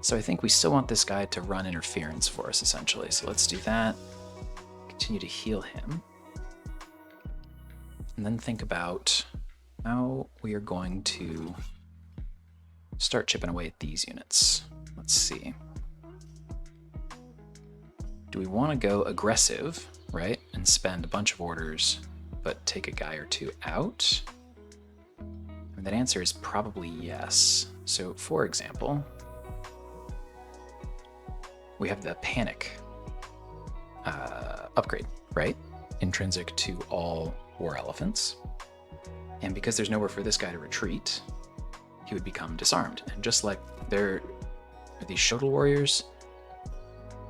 So I think we still want this guy to run interference for us, essentially. So let's do that. Continue to heal him. And then think about how we are going to start chipping away at these units. Let's see. Do we want to go aggressive, right, and spend a bunch of orders, but take a guy or two out? And that answer is probably yes. So, for example, we have the panic upgrade, right? Intrinsic to all war elephants. And because there's nowhere for this guy to retreat, he would become disarmed. And just like there Are these Shotel warriors?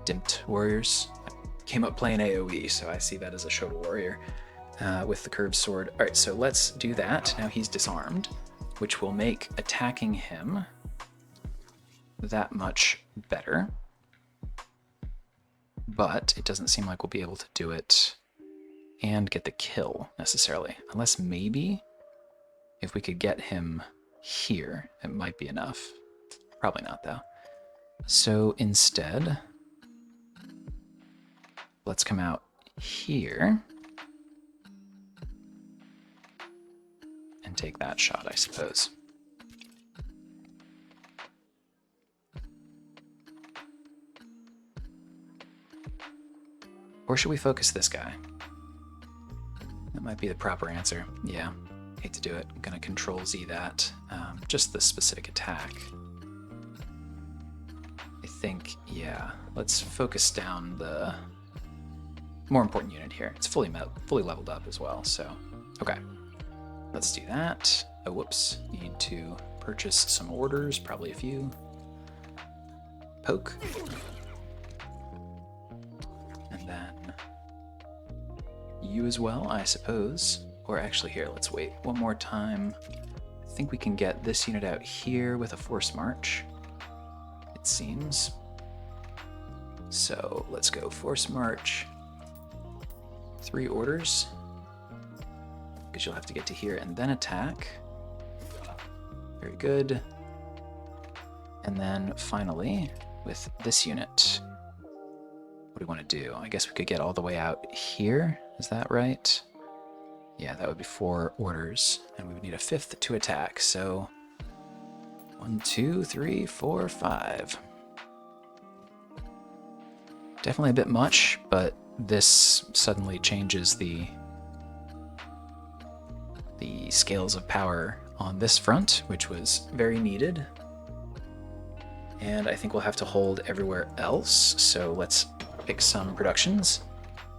Dimpt warriors? I came up playing AoE, so I see that as a Shotel warrior with the curved sword. All right, so let's do that. Now he's disarmed, which will make attacking him that much better. But it doesn't seem like we'll be able to do it and get the kill necessarily. Unless maybe if we could get him here, it might be enough. Probably not though. So instead, let's come out here and take that shot, I suppose. Or should we focus this guy? That might be the proper answer. Yeah, hate to do it. I'm gonna Control Z that. Just the specific attack. I think, yeah, let's focus down the more important unit here. It's fully leveled up as well, so okay. Let's do that. Oh, whoops. Need to purchase some orders, probably a few. Poke. And then you as well, I suppose. Or actually here, let's wait one more time. I think we can get this unit out here with a force march, it seems. So let's go force march. 3 orders. Because you'll have to get to here and then attack. Very good. And then finally, with this unit, what do we want to do? I guess we could get all the way out here. Is that right? Yeah, that would be 4 orders, and we would need a 5th to attack. So 1, 2, 3, 4, 5. Definitely a bit much, but this suddenly changes the scales of power on this front, which was very needed. And I think we'll have to hold everywhere else, so let's pick some productions.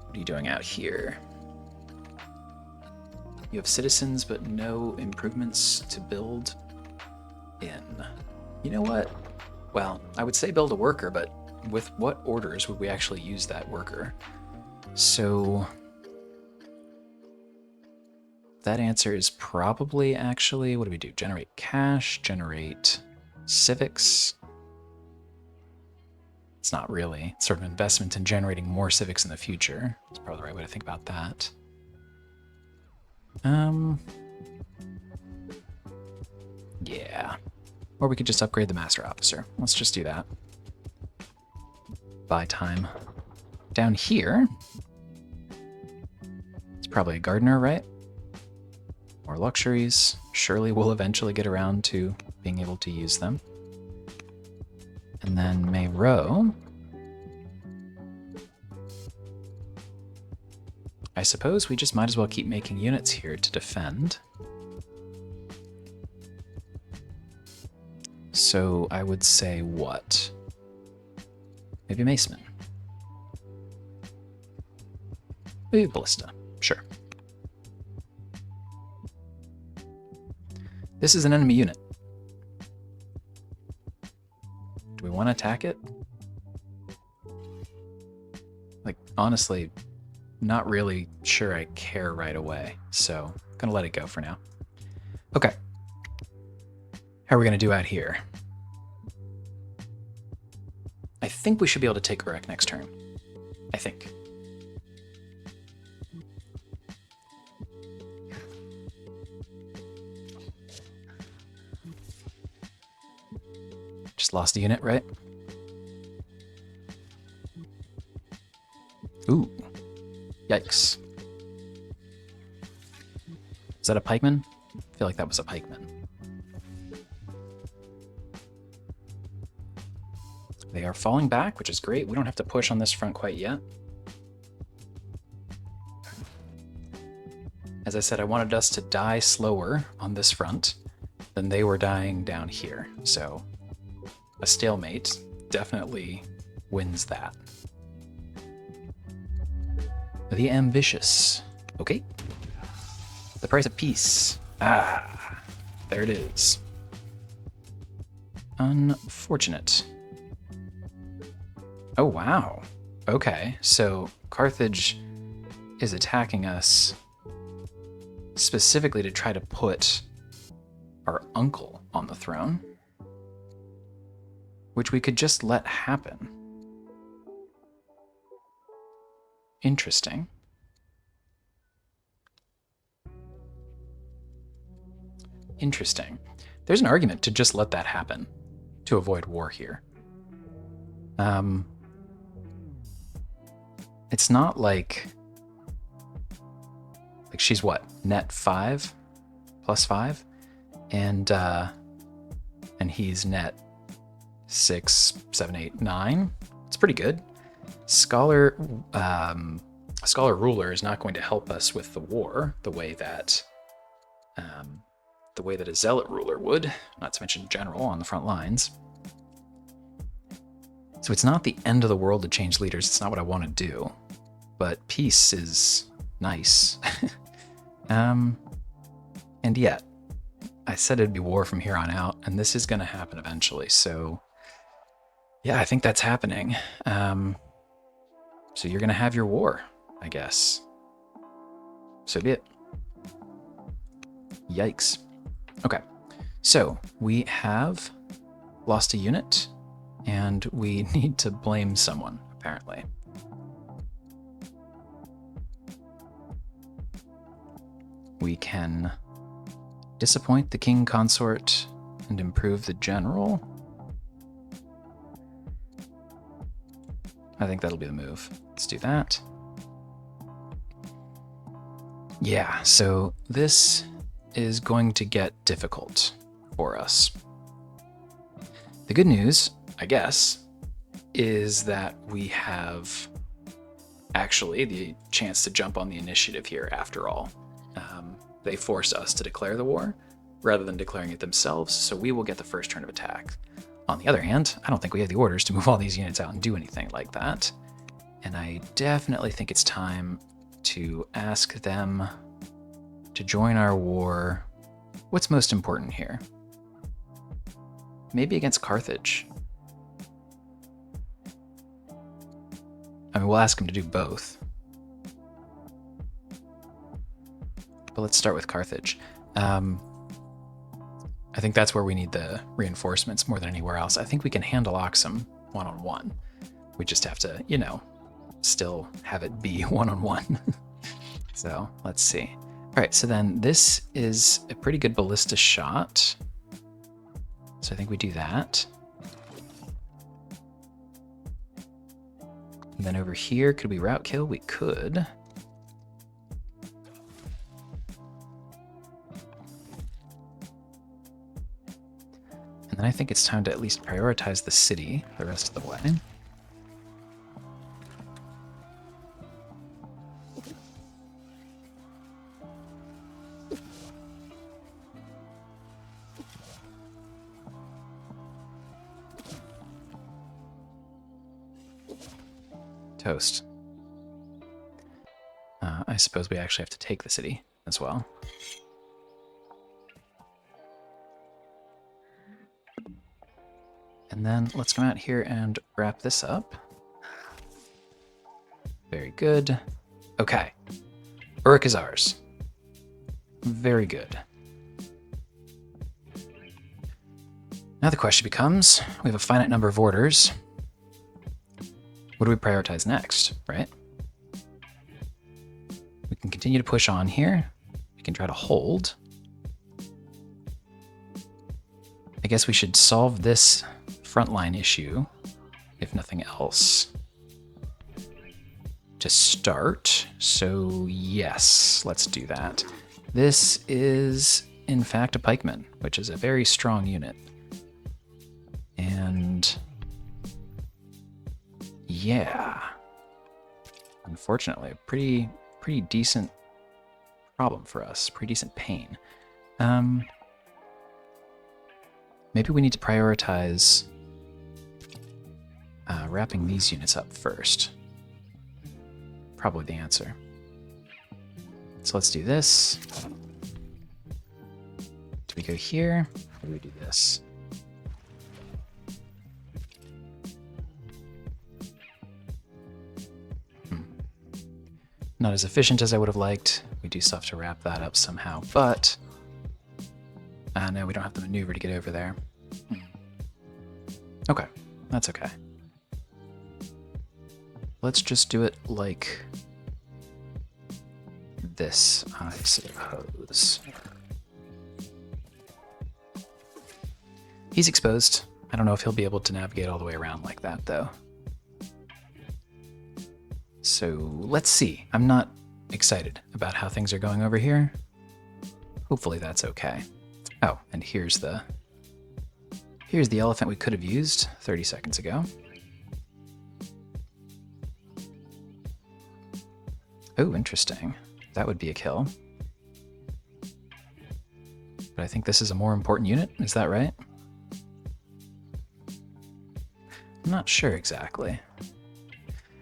What are you doing out here? You have citizens, but no improvements to build in. You know what? Well, I would say build a worker, but with what orders would we actually use that worker? So that answer is probably actually, what do we do? Generate cash, generate civics. It's not really. It's sort of an investment in generating more civics in the future. That's probably the right way to think about that. Yeah. Or we could just upgrade the Master Officer. Let's just do that. Buy time. Down here, it's probably a gardener, right? More luxuries. Surely we'll eventually get around to being able to use them. And then Mayro. I suppose we just might as well keep making units here to defend. So I would say what? Maybe Maceman. Maybe Ballista. Sure. This is an enemy unit. Do we want to attack it? Like, honestly, not really sure I care right away, so I'm gonna let it go for now. Okay. How are we gonna do out here? I think we should be able to take Uruk next turn. I think. Just lost a unit, right? Ooh. Yikes. Is that a pikeman? I feel like that was a pikeman. They are falling back, which is great. We don't have to push on this front quite yet. As I said, I wanted us to die slower on this front than they were dying down here. So a stalemate definitely wins that. The ambitious. Okay. The price of peace. Ah, there it is. Unfortunate. Oh, wow. Okay, so Carthage is attacking us specifically to try to put our uncle on the throne, which we could just let happen. Interesting. Interesting. There's an argument to just let that happen to avoid war here. It's not like she's what, net 5 plus 5, and he's net 6, 7, 8, 9. It's pretty good. Scholar ruler is not going to help us with the war the way that a zealot ruler would, not to mention general on the front lines. So it's not the end of the world to change leaders. It's not what I want to do, but peace is nice. And yet, I said it'd be war from here on out, and this is going to happen eventually. So yeah, I think that's happening. So you're going to have your war, I guess. So be it. Yikes. Okay, so we have lost a unit, and we need to blame someone, apparently. We can disappoint the king consort and improve the general. I think that'll be the move. Let's do that. Yeah, so this is going to get difficult for us. The good news, I guess, is that we have actually the chance to jump on the initiative here after all. They forced us to declare the war rather than declaring it themselves, so we will get the first turn of attack. On the other hand, I don't think we have the orders to move all these units out and do anything like that. And I definitely think it's time to ask them to join our war. What's most important here? Maybe against Carthage. I mean, we'll ask them to do both. But let's start with Carthage. I think that's where we need the reinforcements more than anywhere else. I think we can handle Oxum one-on-one. We just have to, still have it be one-on-one. So let's see. All right, so then this is a pretty good ballista shot. So I think we do that. And then over here, could we route kill? We could. And then I think it's time to at least prioritize the city the rest of the way. Toast. I suppose we actually have to take the city as well. And then let's come out here and wrap this up. Very good. Okay. Uruk is ours. Very good. Now the question becomes, we have a finite number of orders. What do we prioritize next, right? We can continue to push on here. We can try to hold. I guess we should solve this frontline issue, if nothing else, to start. So yes, let's do that. This is, in fact, a pikeman, which is a very strong unit. And yeah, unfortunately, a pretty decent problem for us, pretty decent pain. Maybe we need to prioritize wrapping these units up first. Probably the answer. So let's do this. Do we go here? Or do we do this? Not as efficient as I would have liked. We do still have to wrap that up somehow, but no, we don't have the maneuver to get over there. Okay, that's okay. Let's just do it like this, I suppose. He's exposed. I don't know if he'll be able to navigate all the way around like that, though. So let's see. I'm not excited about how things are going over here. Hopefully that's okay. Oh, and here's the elephant we could have used 30 seconds ago. Oh, interesting. That would be a kill. But I think this is a more important unit. Is that right? I'm not sure exactly.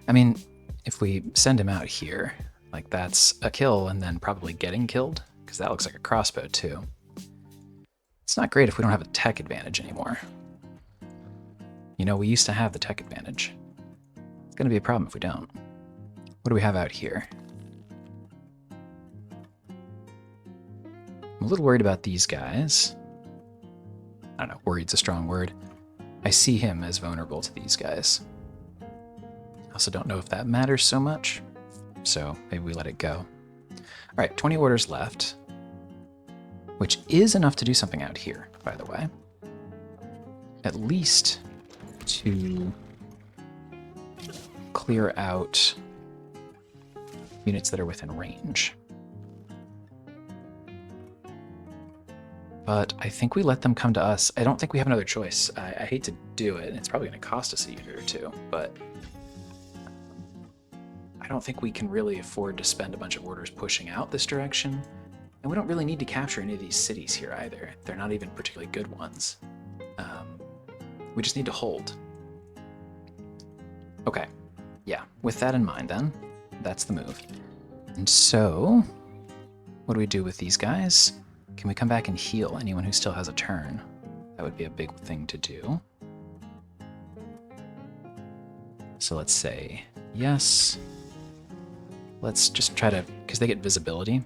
I mean, if we send him out here, like that's a kill and then probably getting killed, because that looks like a crossbow too. It's not great if we don't have a tech advantage anymore. You know, we used to have the tech advantage. It's going to be a problem if we don't. What do we have out here? I'm a little worried about these guys. I don't know, worried's a strong word. I see him as vulnerable to these guys. I also don't know if that matters so much, so maybe we let it go. All right, 20 orders left, which is enough to do something out here, by the way. At least to clear out units that are within range. But I think we let them come to us. I don't think we have another choice. I hate to do it, and it's probably going to cost us a unit or two, but I don't think we can really afford to spend a bunch of orders pushing out this direction. And we don't really need to capture any of these cities here either. They're not even particularly good ones. We just need to hold. Okay, yeah, with that in mind then, that's the move. And so, what do we do with these guys? Can we come back and heal anyone who still has a turn? That would be a big thing to do. So let's say yes. Let's just try to, because they get visibility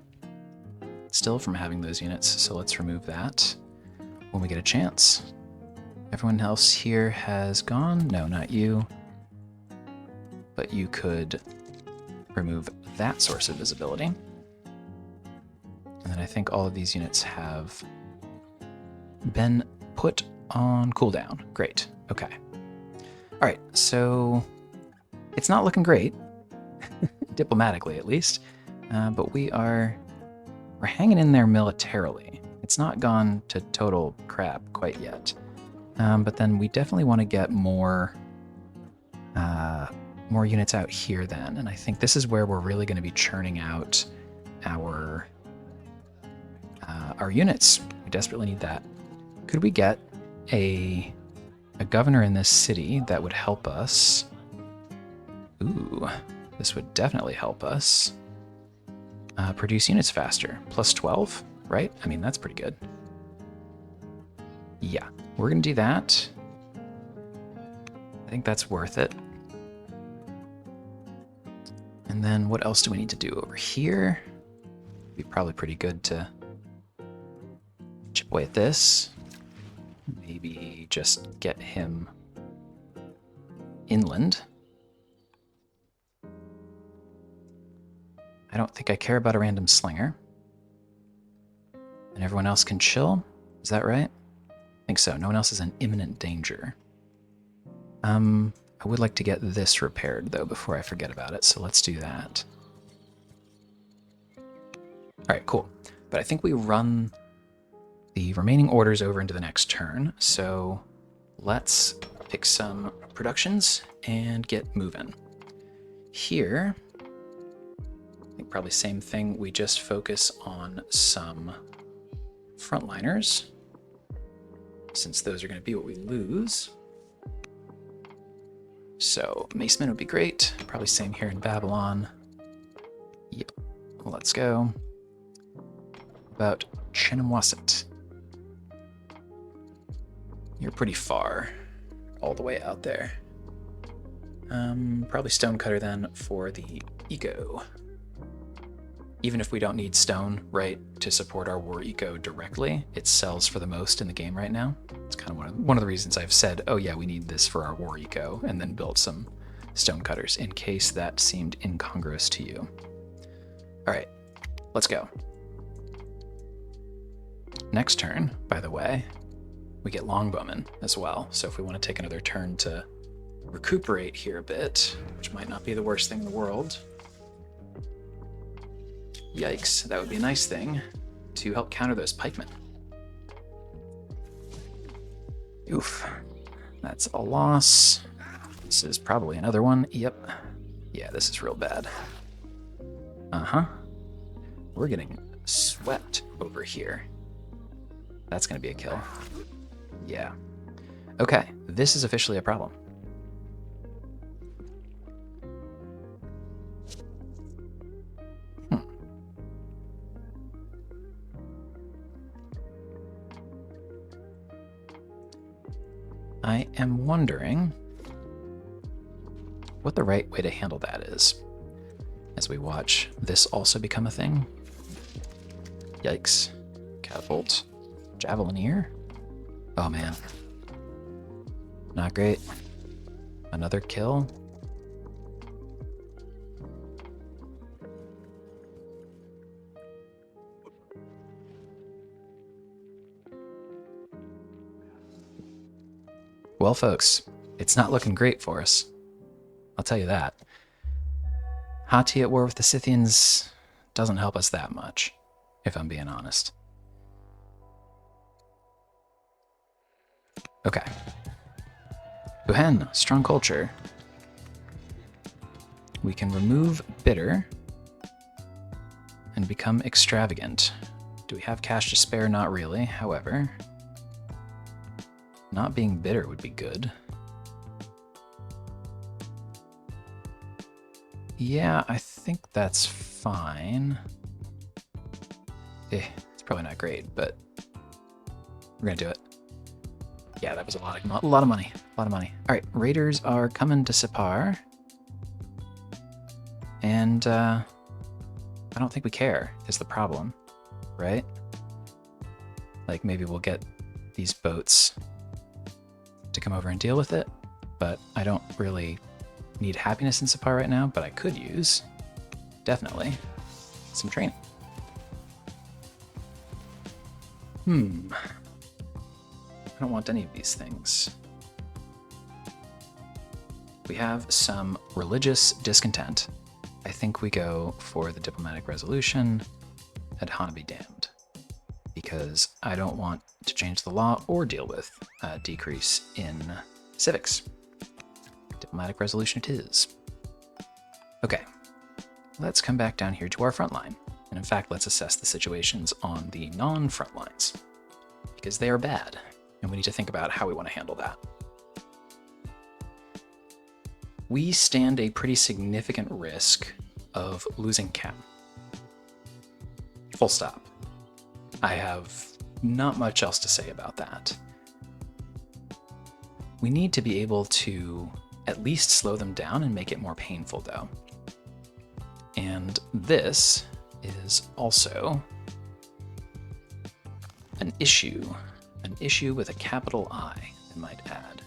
still from having those units, so let's remove that when we get a chance. Everyone else here has gone? No, not you. But you could remove that source of visibility. And then I think all of these units have been put on cooldown. Great. Okay. All right, so it's not looking great, diplomatically at least, but we're hanging in there militarily. It's not gone to total crap quite yet, but then we definitely want to get more units out here then, and I think this is where we're really going to be churning out our units. We desperately need that. Could we get a governor in this city that would help us? Ooh, this would definitely help us produce units faster. Plus 12, right? I mean, that's pretty good. Yeah, we're going to do that. I think that's worth it. And then what else do we need to do over here? Be probably pretty good to chip away at this. Maybe just get him inland. I don't think I care about a random slinger. And everyone else can chill? Is that right? I think so. No one else is in imminent danger. I would like to get this repaired, though, before I forget about it, so let's do that. All right, cool. But I think we run the remaining orders over into the next turn, so let's pick some productions and get moving. Here, I think probably same thing, we just focus on some frontliners, since those are going to be what we lose. So Macemen would be great, probably same here in Babylon. Yep, let's go. About Chenamwaset. You're pretty far, all the way out there. Probably Stonecutter then for the eco. even if we don't need stone, right, to support our war eco directly, it sells for the most in the game right now. It's kind of one of the reasons I've said, oh yeah, we need this for our war eco, and then built some stone cutters in case that seemed incongruous to you. All right, let's go. Next turn, by the way, we get longbowmen as well. So if we want to take another turn to recuperate here a bit, which might not be the worst thing in the world. Yikes, that would be a nice thing to help counter those pikemen. Oof, that's a loss. This is probably another one. Yep. Yeah, this is real bad. Uh-huh. We're getting swept over here. That's going to be a kill. Yeah. Okay, this is officially a problem. I am wondering what the right way to handle that is as we watch this also become a thing. Yikes. Catapult. Javelineer? Oh man. Not great. Another kill. Well, folks, it's not looking great for us. I'll tell you that. Hati at war with the Scythians doesn't help us that much, if I'm being honest. Okay. Uhen, strong culture. We can remove bitter and become extravagant. Do we have cash to spare? Not really. However, not being bitter would be good. Yeah, I think that's fine. It's probably not great, but we're gonna do it. Yeah, that was a lot of money. A lot of money. All right, raiders are coming to Sipar. And I don't think we care is the problem, right? Like maybe we'll get these boats to come over and deal with it, but I don't really need happiness in Sipar right now, but I could use, definitely, some training. I don't want any of these things. We have some religious discontent. I think we go for the diplomatic resolution at Hana be damned, because I don't want to change the law or deal with a decrease in civics. Diplomatic resolution it is. Okay, let's come back down here to our front line. And in fact, let's assess the situations on the non-front lines, because they are bad, and we need to think about how we want to handle that. We stand a pretty significant risk of losing Chem. Full stop. I have not much else to say about that. We need to be able to at least slow them down and make it more painful, though. And this is also an issue with a capital I, I might add.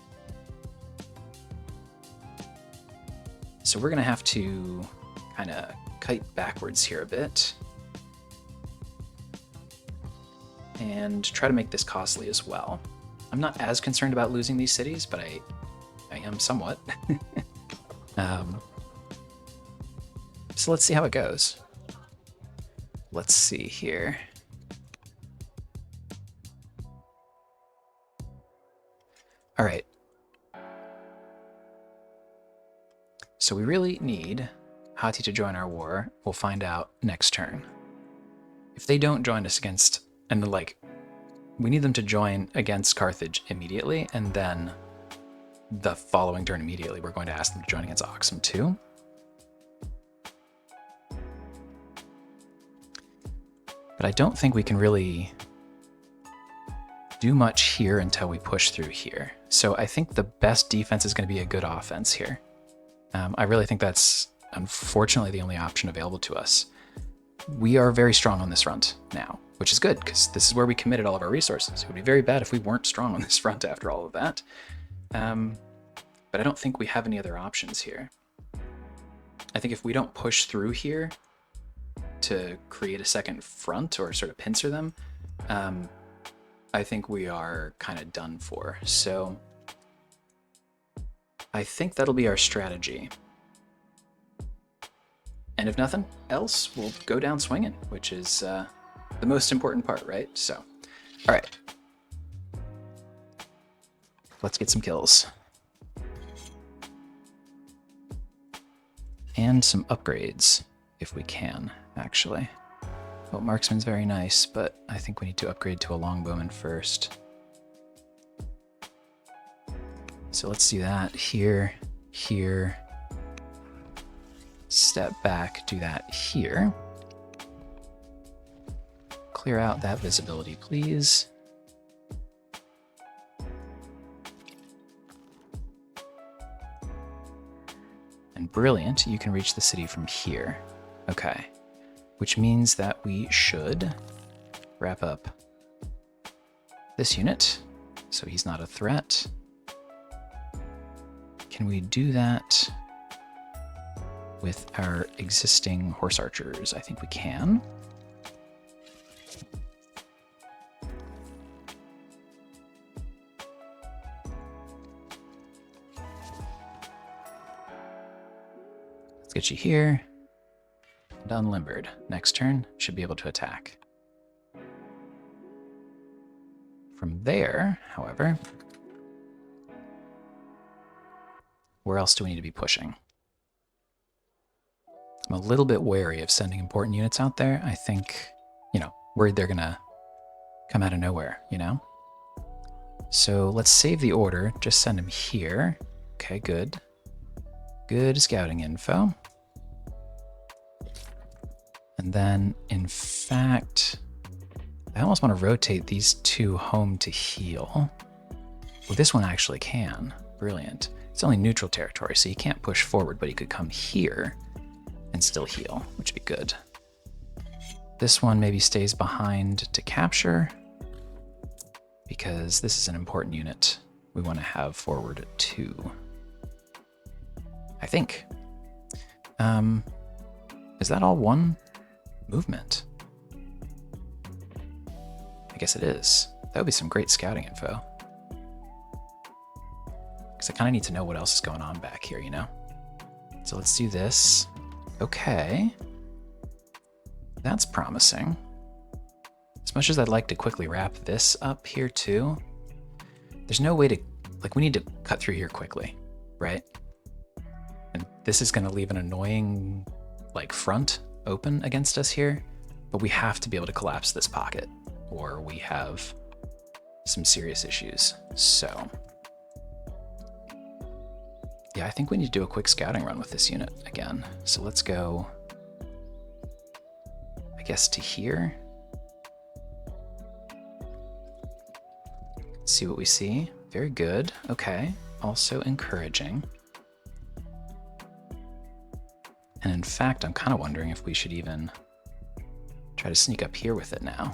So we're gonna have to kind of kite backwards here a bit and try to make this costly as well. I'm not as concerned about losing these cities, but I am somewhat. So let's see how it goes. Let's see here. All right. So we really need Hati to join our war. We'll find out next turn. If they don't join us against, and like, we need them to join against Carthage immediately, and then the following turn immediately, we're going to ask them to join against Oxum too. But I don't think we can really do much here until we push through here. So I think the best defense is going to be a good offense here. I really think that's unfortunately the only option available to us. we are very strong on this front now, which is good because this is where we committed all of our resources. It would be very bad if we weren't strong on this front after all of that. But I don't think we have any other options here. I think if we don't push through here to create a second front or sort of pincer them, I think we are kind of done for. So I think that'll be our strategy. And if nothing else, we'll go down swinging, which is the most important part, right? So, all right. Let's get some kills. And some upgrades, if we can, actually. Well, marksman's very nice, but I think we need to upgrade to a longbowman first. So let's do that here, here. Step back, do that here. Clear out that visibility, please. And brilliant, you can reach the city from here. Okay, which means that we should wrap up this unit, so he's not a threat. Can we do that with our existing horse archers? I think we can. Let's get you here. And unlimbered. Next turn, should be able to attack. From there, however, where else do we need to be pushing? I'm a little bit wary of sending important units out there. I think, worried they're gonna come out of nowhere, So let's save the order, just send them here. Okay, good. Good scouting info. And then, in fact, I almost want to rotate these two home to heal. Well, this one actually can. Brilliant. It's only neutral territory, so he can't push forward, but he could come here and still heal, which would be good. This one maybe stays behind to capture, because this is an important unit we want to have forward too. I think. Is that all one movement? I guess it is. That would be some great scouting info. Because I kind of need to know what else is going on back here, So let's do this. Okay. That's promising. As much as I'd like to quickly wrap this up here too, there's no way to, we need to cut through here quickly, right? And this is going to leave an annoying, front open against us here, but we have to be able to collapse this pocket, or we have some serious issues. So, yeah, I think we need to do a quick scouting run with this unit again. So let's go, I guess, to here. See what we see. Very good. Okay. Also encouraging. And in fact, I'm kind of wondering if we should even try to sneak up here with it now.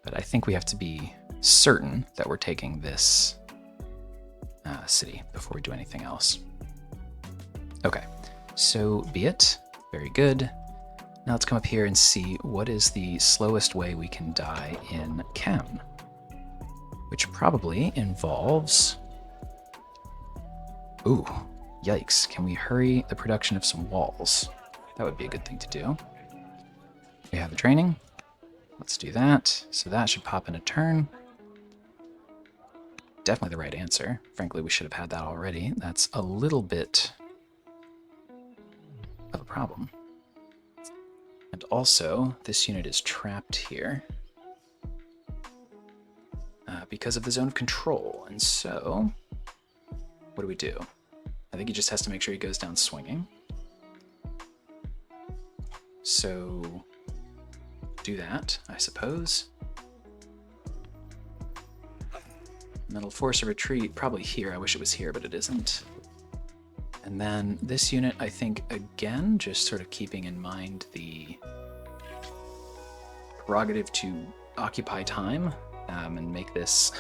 But I think we have to be certain that we're taking this city before we do anything else. Okay, so be it. Very good. Now let's come up here and see what is the slowest way we can die in Chem, which probably involves... Ooh. Yikes, can we hurry the production of some walls? That would be a good thing to do. We have the training. Let's do that. So that should pop in a turn. Definitely the right answer. Frankly, we should have had that already. That's a little bit of a problem. And also, this unit is trapped here because of the zone of control. And so, what do? I think he just has to make sure he goes down swinging. So, do that, I suppose. And that'll force a retreat, probably here. I wish it was here, but it isn't. And then this unit, I think, again, just sort of keeping in mind the prerogative to occupy time and make this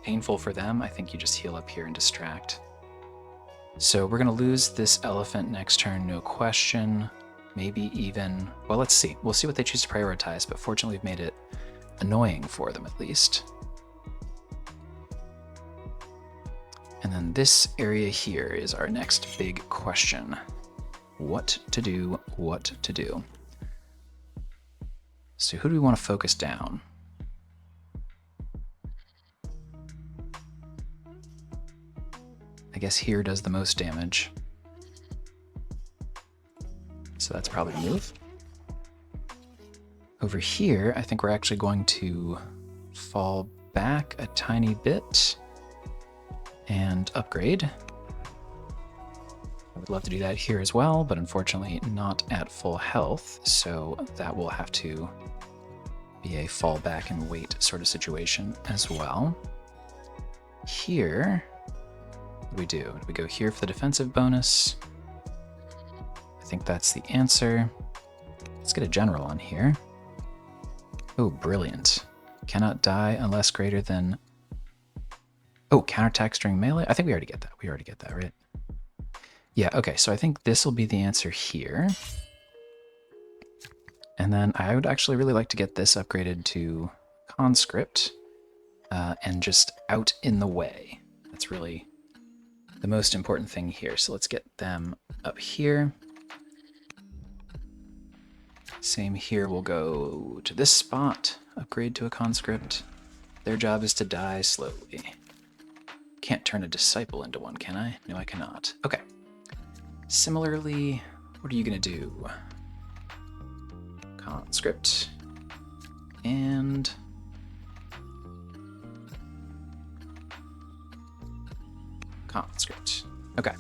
painful for them, I think you just heal up here and distract. So we're going to lose this elephant next turn, no question. Maybe even... Well, let's see. We'll see what they choose to prioritize, but fortunately we've made it annoying for them, at least. And then this area here is our next big question. What to do, what to do. So who do we want to focus down? I guess here does the most damage. So that's probably the move. Over here, I think we're actually going to fall back a tiny bit and upgrade. I would love to do that here as well, but unfortunately not at full health, so that will have to be a fall back and wait sort of situation as well. Here, what do we do? Do we go here for the defensive bonus? I think that's the answer. Let's get a general on here. Oh, brilliant. Cannot die unless greater than... Oh, counterattacks during melee? I think we already get that. We already get that, right? Yeah, okay, so I think this will be the answer here. And then I would actually really like to get this upgraded to conscript and just out in the way. That's really the most important thing here. So let's get them up here. Same here, we'll go to this spot, upgrade to a conscript. Their job is to die slowly. Can't turn a disciple into one, can I? No, I cannot. Okay. Similarly, what are you going to do? Conscript. And... conscript. Okay.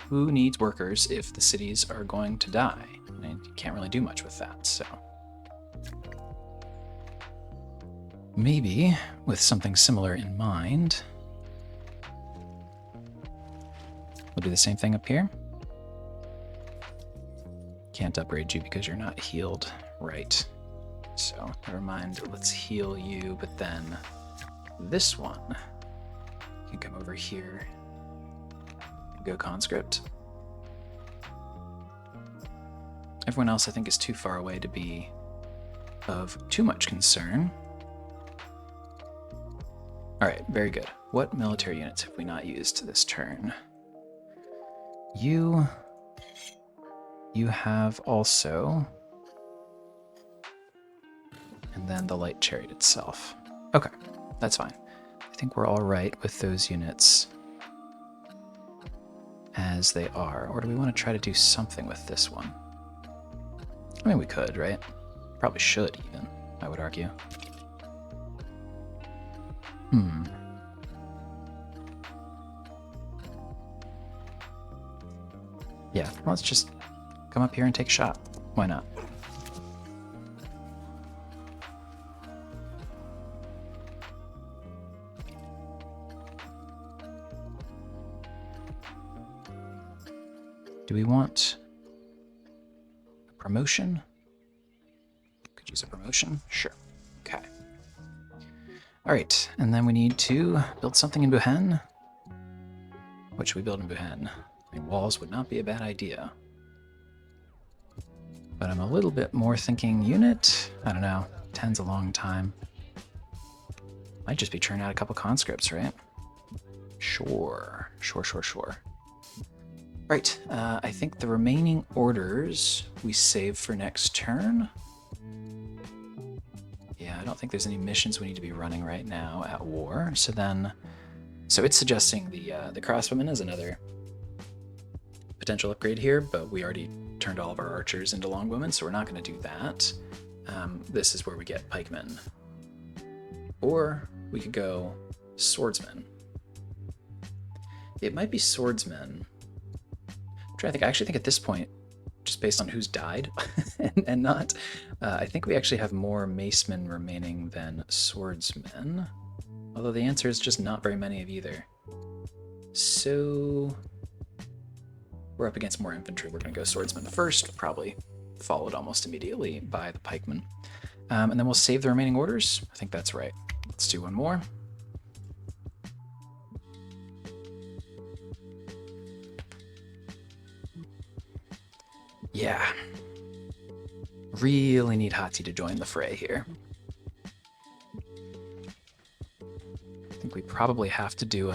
Who needs workers if the cities are going to die? I mean, you can't really do much with that, so... Maybe, with something similar in mind, we'll do the same thing up here. Can't upgrade you because you're not healed. Right. So, never mind. Let's heal you, but then this one can come over here and go conscript. Everyone else, I think, is too far away to be of too much concern. All right, very good. What military units have we not used this turn? You have also, and then the light chariot itself. Okay, that's fine. I think we're all right with those units as they are. Or do we want to try to do something with this one? I mean, we could, right? Probably should even, I would argue. Yeah, let's just come up here and take a shot. Why not? Do we want a promotion? Could use a promotion? Sure. Okay. All right, and then we need to build something in Buhen. What should we build in Buhen? I mean, walls would not be a bad idea. But I'm a little bit more thinking unit. I don't know. 10's a long time. Might just be churning out a couple conscripts, right? Sure. Sure. Right, I think the remaining orders we save for next turn. Yeah, I don't think there's any missions we need to be running right now at war. So it's suggesting the crossbowmen as another potential upgrade here, but we already turned all of our archers into longbowmen, so we're not going to do that. This is where we get pikemen. Or we could go swordsmen. It might be swordsmen. I'm trying to think. I actually think at this point, just based on who's died and not, I think we actually have more macemen remaining than swordsmen. Although the answer is just not very many of either. So we're up against more infantry, we're going to go swordsman first, probably followed almost immediately by the pikemen. And then we'll save the remaining orders. I think that's right. Let's do one more. Yeah. Really need Hati to join the fray here. I think we probably have to do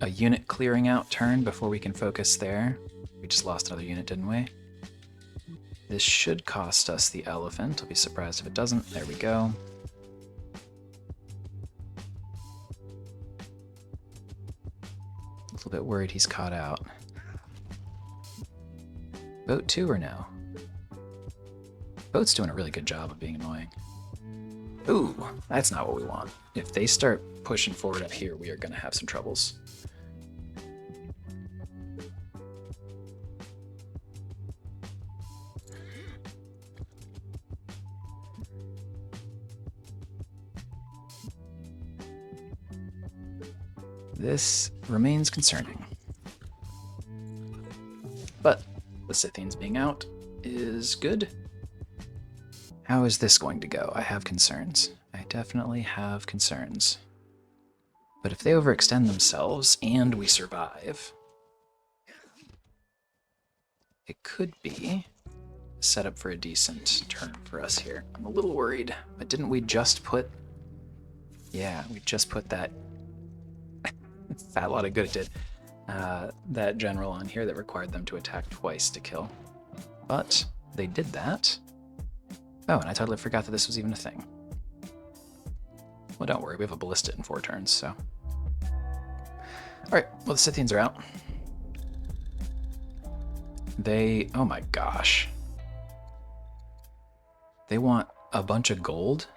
a unit clearing out turn before we can focus there. We just lost another unit, didn't we? This should cost us the elephant. I'll be surprised if it doesn't. There we go. A little bit worried he's caught out. Boat 2 or no? Boat's doing a really good job of being annoying. Ooh, that's not what we want. If they start pushing forward up here, we are going to have some troubles. This remains concerning. But the Scythians being out is good. How is this going to go? I have concerns. I definitely have concerns. But if they overextend themselves and we survive, it could be set up for a decent turn for us here. I'm a little worried, but didn't we just put... Yeah, we just put that fat lot of good it did. That general on here that required them to attack twice to kill. But they did that. Oh, and I totally forgot that this was even a thing. Well, don't worry, we have a ballista in 4 turns, so... Alright, well, the Scythians are out. They... Oh my gosh. They want a bunch of gold?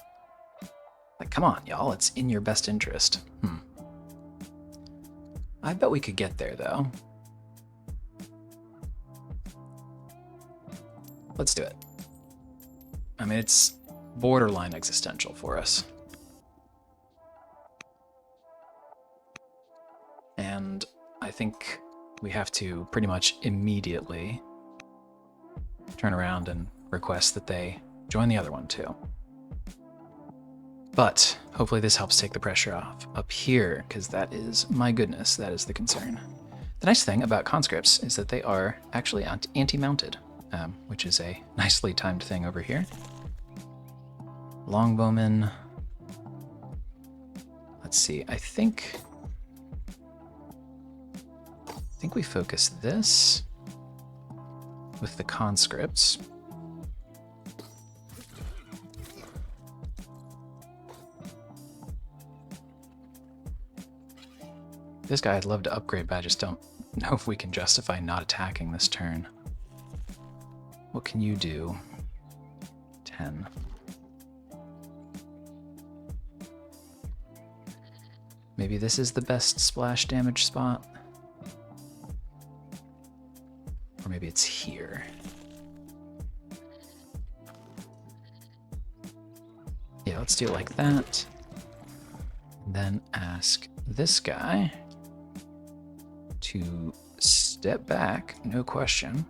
Like, come on, y'all, it's in your best interest. I bet we could get there, though. Let's do it. I mean, it's borderline existential for us. And I think we have to pretty much immediately turn around and request that they join the other one, too. But hopefully this helps take the pressure off up here, because that is, my goodness, that is the concern. The nice thing about conscripts is that they are actually anti-mounted, which is a nicely timed thing over here. Longbowmen. Let's see, I think we focus this with the conscripts. This guy I'd love to upgrade, but I just don't know if we can justify not attacking this turn. What can you do? 10. Maybe this is the best splash damage spot? Or maybe it's here. Yeah, let's do it like that. And then ask this guy to step back, no question.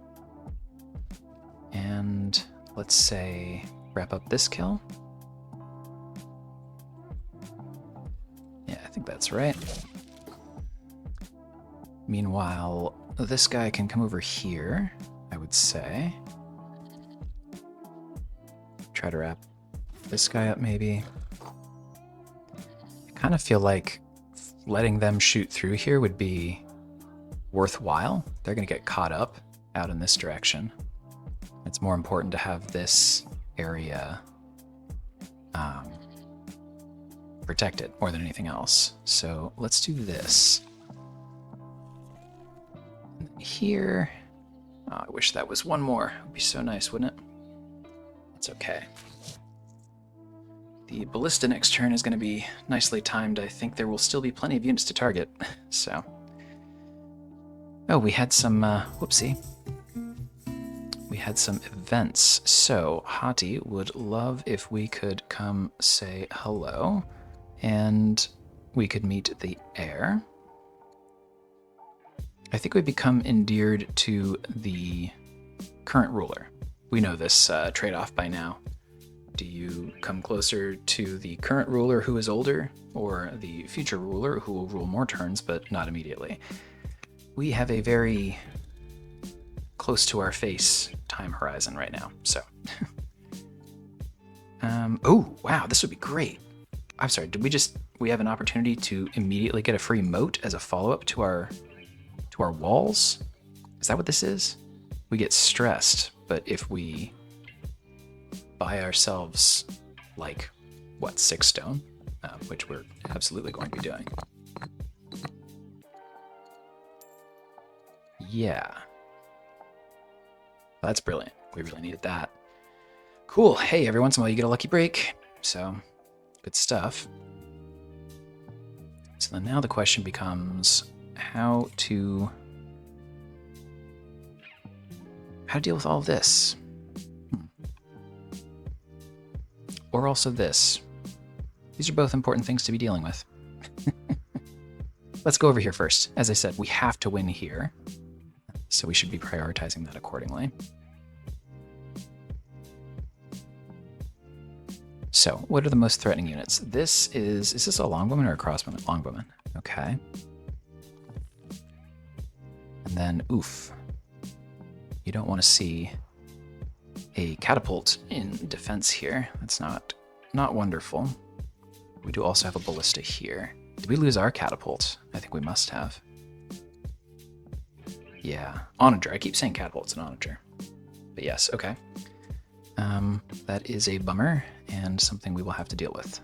And let's say wrap up this kill. Yeah, I think that's right. Meanwhile, this guy can come over here, I would say. Try to wrap this guy up, maybe. I kind of feel like letting them shoot through here would be worthwhile. They're going to get caught up out in this direction. It's more important to have this area protected more than anything else. So let's do this. Here, oh, I wish that was one more. It would be so nice, wouldn't it? It's okay. The ballista next turn is going to be nicely timed. I think there will still be plenty of units to target, so... Oh, we had some, whoopsie. We had some events. So, Hati would love if we could come say hello, and we could meet the heir. I think we become endeared to the current ruler. We know this trade-off by now. Do you come closer to the current ruler who is older, or the future ruler who will rule more turns but not immediately? We have a very close to our face time horizon right now, so. Oh, wow, this would be great. I'm sorry, did we have an opportunity to immediately get a free moat as a follow-up to our walls? Is that what this is? We get stressed, but if we buy ourselves, like, what, 6 stone? Which we're absolutely going to be doing. Yeah. That's brilliant. We really needed that. Cool. Hey, every once in a while you get a lucky break. So, good stuff. So then now the question becomes how to deal with all of this. Or also this. These are both important things to be dealing with. Let's go over here first. As I said, we have to win here, so we should be prioritizing that accordingly. So, what are the most threatening units? Is this a longbowman or a crossbowman? Longbowman. Okay. And then, oof. You don't want to see a catapult in defense here. That's not wonderful. We do also have a ballista here. Did we lose our catapult? I think we must have. Yeah, onager. I keep saying catapult's an onager. But yes, okay. That is a bummer and something we will have to deal with.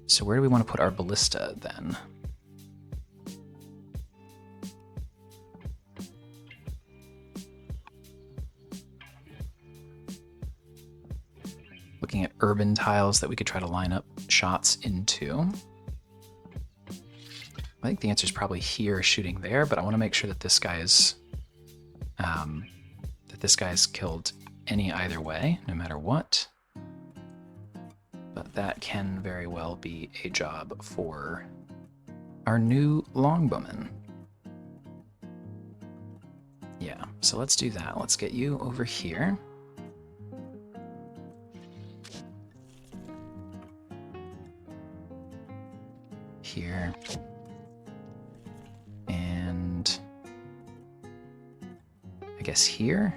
So where do we want to put our ballista then? Looking at urban tiles that we could try to line up shots into. I think the answer is probably here, shooting there, but I want to make sure that this guy is killed either way, no matter what. But that can very well be a job for our new longbowman. Yeah, so let's do that. Let's get you over here. Here. And I guess here.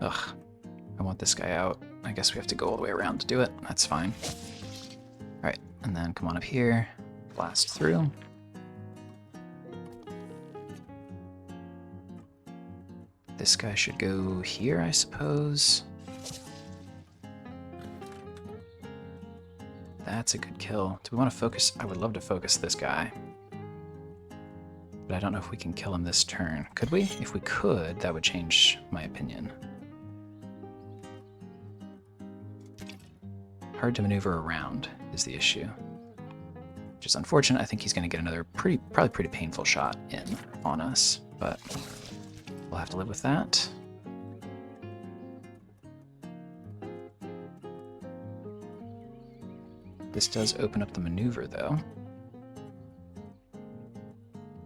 Ugh, I want this guy out. I guess we have to go all the way around to do it. That's fine. All right, and then come on up here, blast through. This guy should go here, I suppose. That's a good kill. Do we want to focus? I would love to focus this guy. But I don't know if we can kill him this turn. Could we? If we could, that would change my opinion. Hard to maneuver around is the issue. Which is unfortunate. I think he's going to get another probably pretty painful shot in on us, but we'll have to live with that. This does open up the maneuver, though.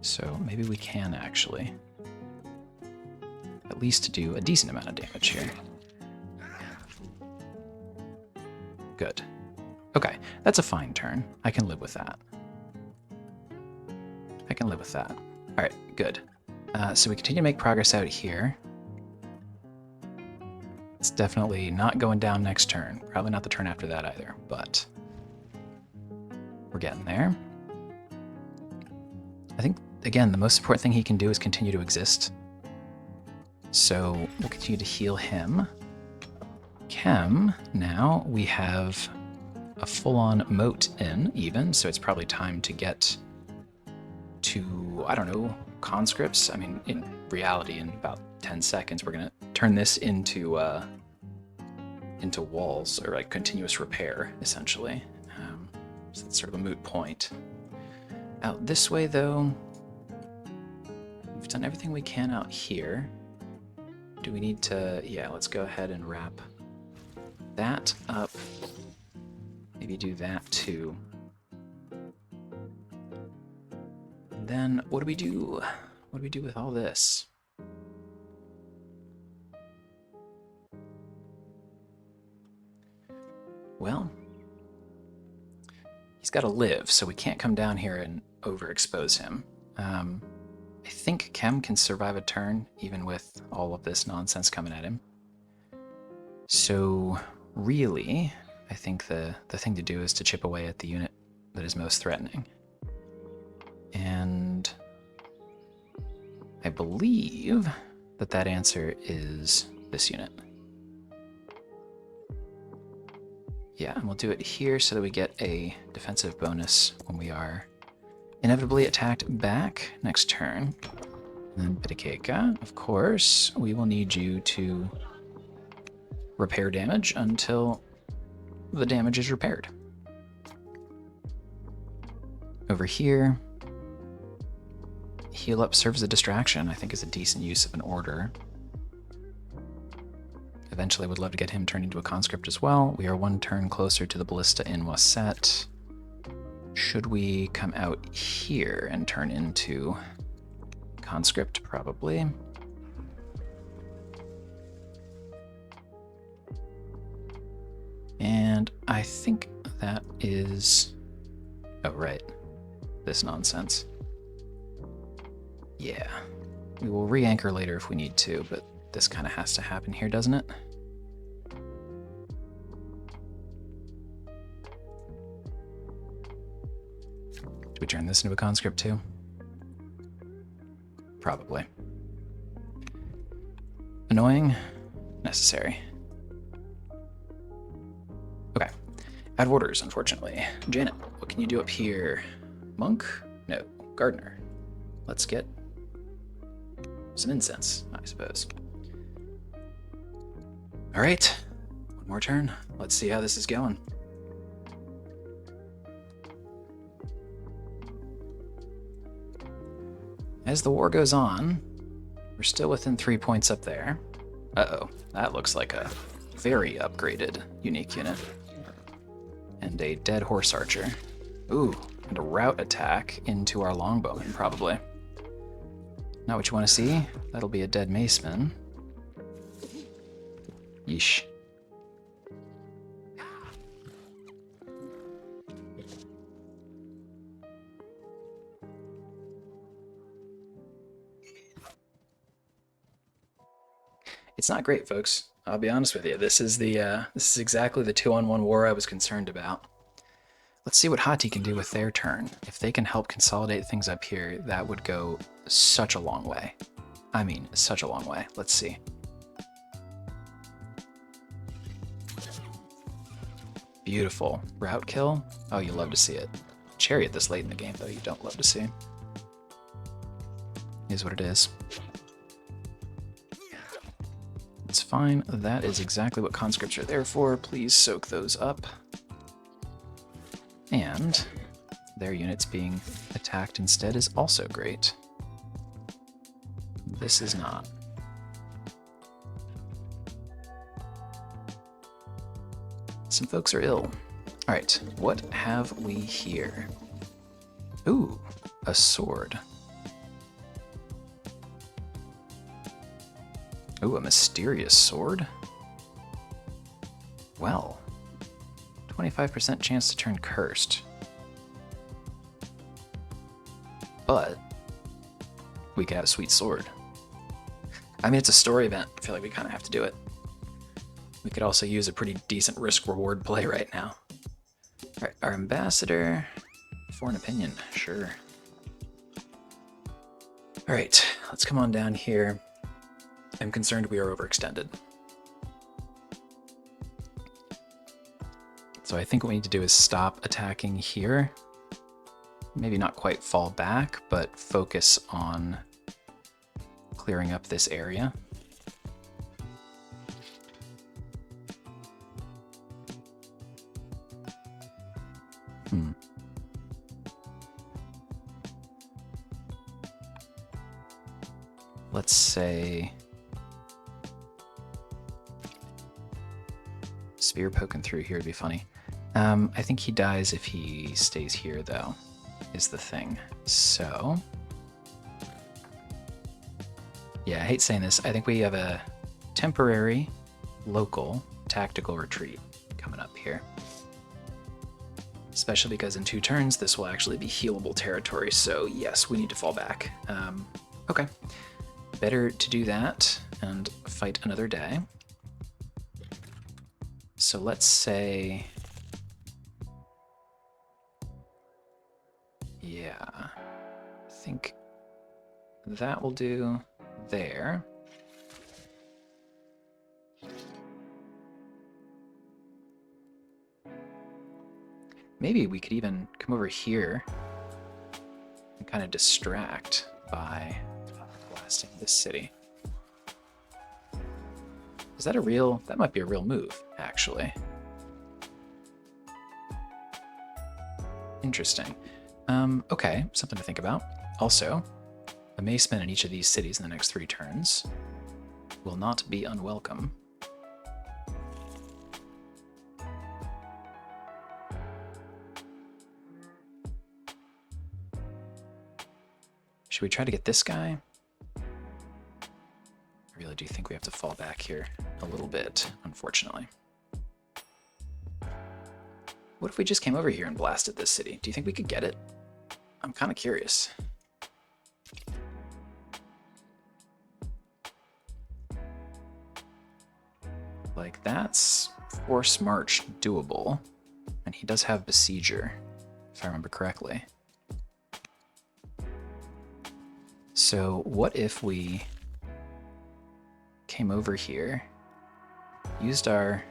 So maybe we can actually at least do a decent amount of damage here. Good. Okay, that's a fine turn. I can live with that. I can live with that. All right, good. So we continue to make progress out here. It's definitely not going down next turn. Probably not the turn after that either, but we're getting there. I think, again, the most important thing he can do is continue to exist. So we'll continue to heal him. Chem, now we have a full-on moat in, even, so it's probably time to get to, I don't know, conscripts. I mean, in reality, in about 10 seconds, we're going to turn this into walls, or like continuous repair, essentially. So that's sort of a moot point. Out this way, though, we've done everything we can out here. do we need to... Yeah, let's go ahead and wrap that up. Maybe do that too. And then what do we do? What do we do with all this? Well, he's got to live, so we can't come down here and overexpose him. I think Chem can survive a turn, even with all of this nonsense coming at him. So, really, I think the thing to do is to chip away at the unit that is most threatening. And I believe that that answer is this unit. Yeah, and we'll do it here so that we get a defensive bonus when we are inevitably attacked back next turn. And then Pitakeka, of course, we will need you to repair damage until the damage is repaired. Over here, heal up serves a distraction, I think is a decent use of an order. Eventually would love to get him turned into a conscript as well. We are one turn closer to the ballista in Wasset. Should we come out here and turn into conscript? Probably. And I think that is... Oh, right. This nonsense. Yeah. We will re-anchor later if we need to, but this kind of has to happen here, doesn't it? Do we turn this into a conscript too? Probably. Annoying? Necessary. Okay. Add orders, unfortunately. Janet, what can you do up here? Monk? No. Gardener. Let's get some incense, I suppose. All right. One more turn. Let's see how this is going. As the war goes on, we're still within 3 points up there. Uh-oh, that looks like a very upgraded unique unit. And a dead horse archer. Ooh, and a rout attack into our longbowman, probably. Not what you want to see. That'll be a dead maceman. Yeesh. It's not great, folks. I'll be honest with you. This is exactly the 2-on-1 war I was concerned about. Let's see what Hati can do with their turn. If they can help consolidate things up here, that would go such a long way. I mean, such a long way. Let's see. Beautiful. Route kill? Oh, you love to see it. Chariot this late in the game, though, you don't love to see. Is what it is. It's fine. That is exactly what conscripts are there for. Please soak those up. And their units being attacked instead is also great. This is not. Some folks are ill. All right, what have we here? Ooh, a sword. Ooh, a mysterious sword? Well, 25% chance to turn cursed. But we got a sweet sword. I mean, it's a story event. I feel like we kind of have to do it. We could also use a pretty decent risk-reward play right now. All right, our ambassador, foreign opinion, sure. All right, let's come on down here. I'm concerned we are overextended. So I think what we need to do is stop attacking here. Maybe not quite fall back, but focus on clearing up this area. Let's say Spear poking through here would be funny. I think he dies if he stays here, though, is the thing. So, yeah, I hate saying this. I think we have a temporary, local, tactical retreat coming up here. Especially because in 2 turns, this will actually be healable territory. So, yes, we need to fall back. Okay. Better to do that and fight another day. So let's say, yeah, I think that will do there. Maybe we could even come over here and kind of distract by blasting this city. Is that a real? That might be a real move, actually. Interesting. Okay, something to think about. Also, a maceman in each of these cities in the next 3 turns will not be unwelcome. Should we try to get this guy? I really do think we have to fall back here a little bit, unfortunately. What if we just came over here and blasted this city? Do you think we could get it? I'm kind of curious. Like, that's Force March doable. And he does have Besieger, if I remember correctly. So what if we came over here, used our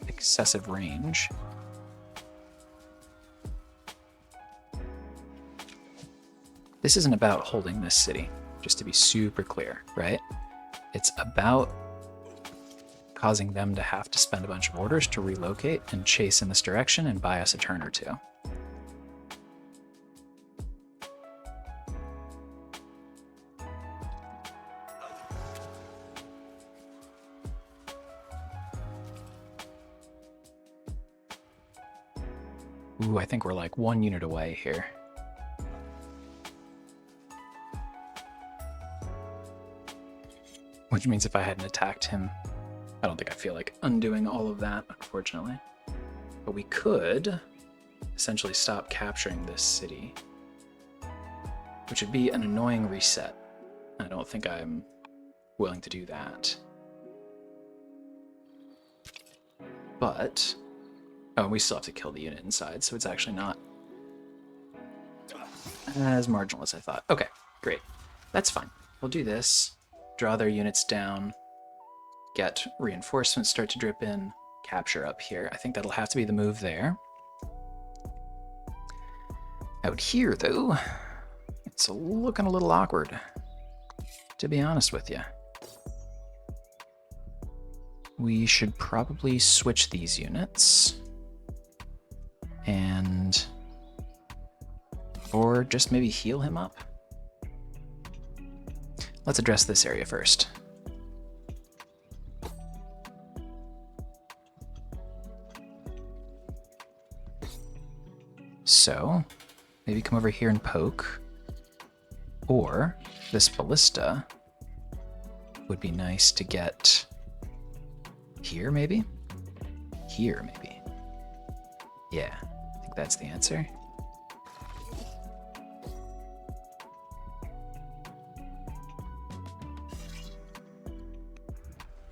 excessive range, this isn't about holding this city, just to be super clear, right? It's about causing them to have to spend a bunch of orders to relocate and chase in this direction and buy us a turn or 2. Ooh, I think we're like 1 unit away here. Which means if I hadn't attacked him, I don't think I feel like undoing all of that, unfortunately. But we could essentially stop capturing this city, which would be an annoying reset. I don't think I'm willing to do that. But, oh, we still have to kill the unit inside, so it's actually not as marginal as I thought. Okay, great. That's fine. We'll do this, draw their units down, get reinforcements start to drip in, capture up here. I think that'll have to be the move there. Out here, though, it's looking a little awkward, to be honest with you. We should probably switch these units. And... or just maybe heal him up. Let's address this area first. So, maybe come over here and poke. Or, this ballista would be nice to get here, maybe? Here, maybe. Yeah, I think that's the answer.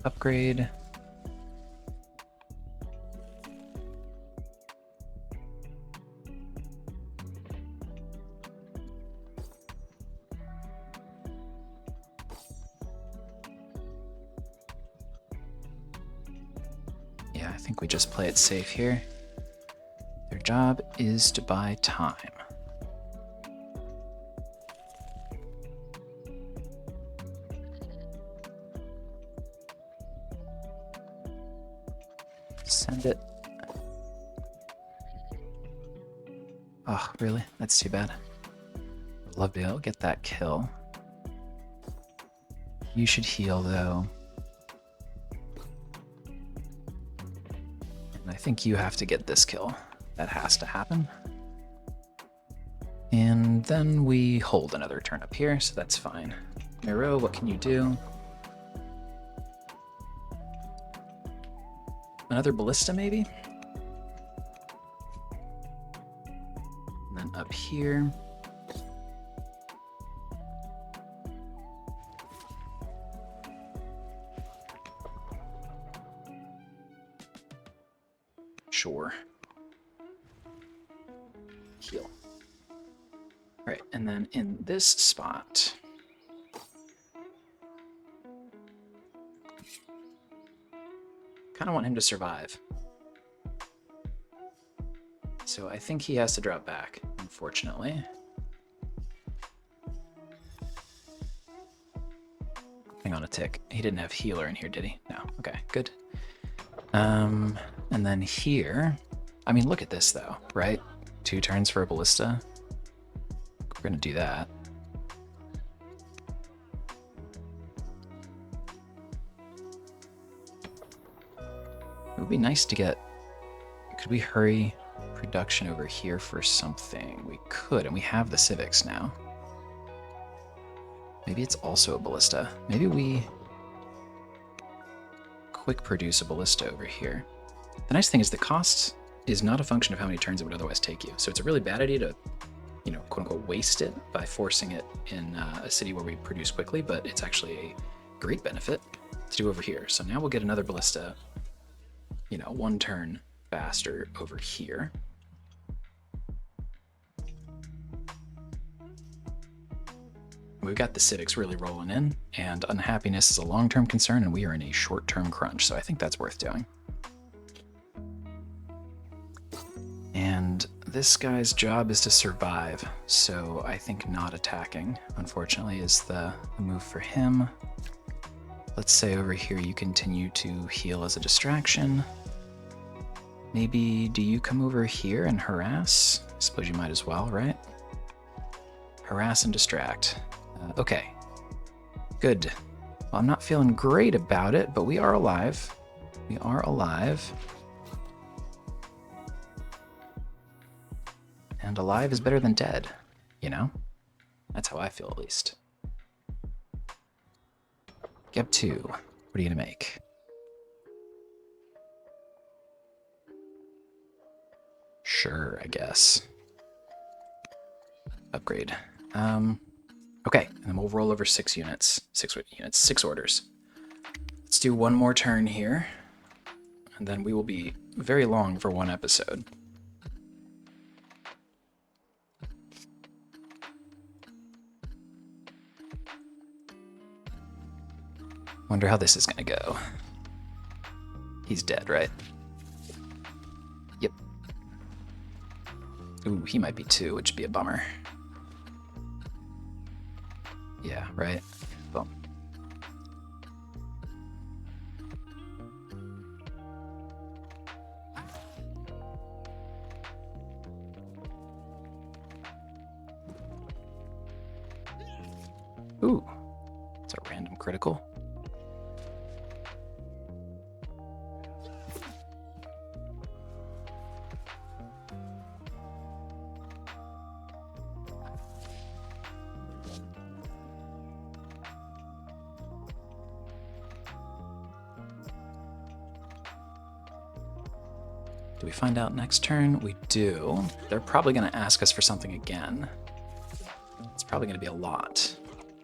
Upgrade. Yeah, I think we just play it safe here. Their job is to buy time. Send it. Oh, really? That's too bad. I'd love to be able to get that kill. You should heal, though. And I think you have to get this kill. That has to happen. And then we hold another turn up here, so that's fine. Miro, what can you do? Another ballista, maybe? And then up here. Sure. Heal. All right, and then in this spot, kind of want him to survive. So I think he has to drop back, unfortunately. Hang on a tick. He didn't have healer in here, did he? No. Okay, good. And then here, I mean, look at this though, right? 2 turns for a ballista. We're gonna do that. It would be nice to get, could we hurry production over here for something? We could, and we have the civics now. Maybe it's also a ballista. Maybe we quick produce a ballista over here. The nice thing is the cost is not a function of how many turns it would otherwise take you. So it's a really bad idea to, you know, quote unquote, waste it by forcing it in a city where we produce quickly, but it's actually a great benefit to do over here. So now we'll get another ballista, you know, 1 turn faster over here. We've got the civics really rolling in, and unhappiness is a long-term concern, and we are in a short-term crunch, so I think that's worth doing. And this guy's job is to survive, so I think not attacking, unfortunately, is the move for him. Let's say over here you continue to heal as a distraction. Maybe do you come over here and harass? I suppose you might as well, right? Harass and distract. Okay, good. Well, I'm not feeling great about it, but we are alive. We are alive. And alive is better than dead, you know? That's how I feel, at least. Geb 2, what are you gonna make? Sure, I guess. Upgrade. Okay, and then we'll roll over 6 units. 6 orders. Let's do 1 more turn here, and then we will be very long for 1 episode. Wonder how this is gonna go. He's dead, right? Yep. Ooh, he might be 2, which would be a bummer. Yeah, right? Boom. Ooh, it's a random critical. Do we find out next turn? We do. They're probably going to ask us for something again. It's probably going to be a lot.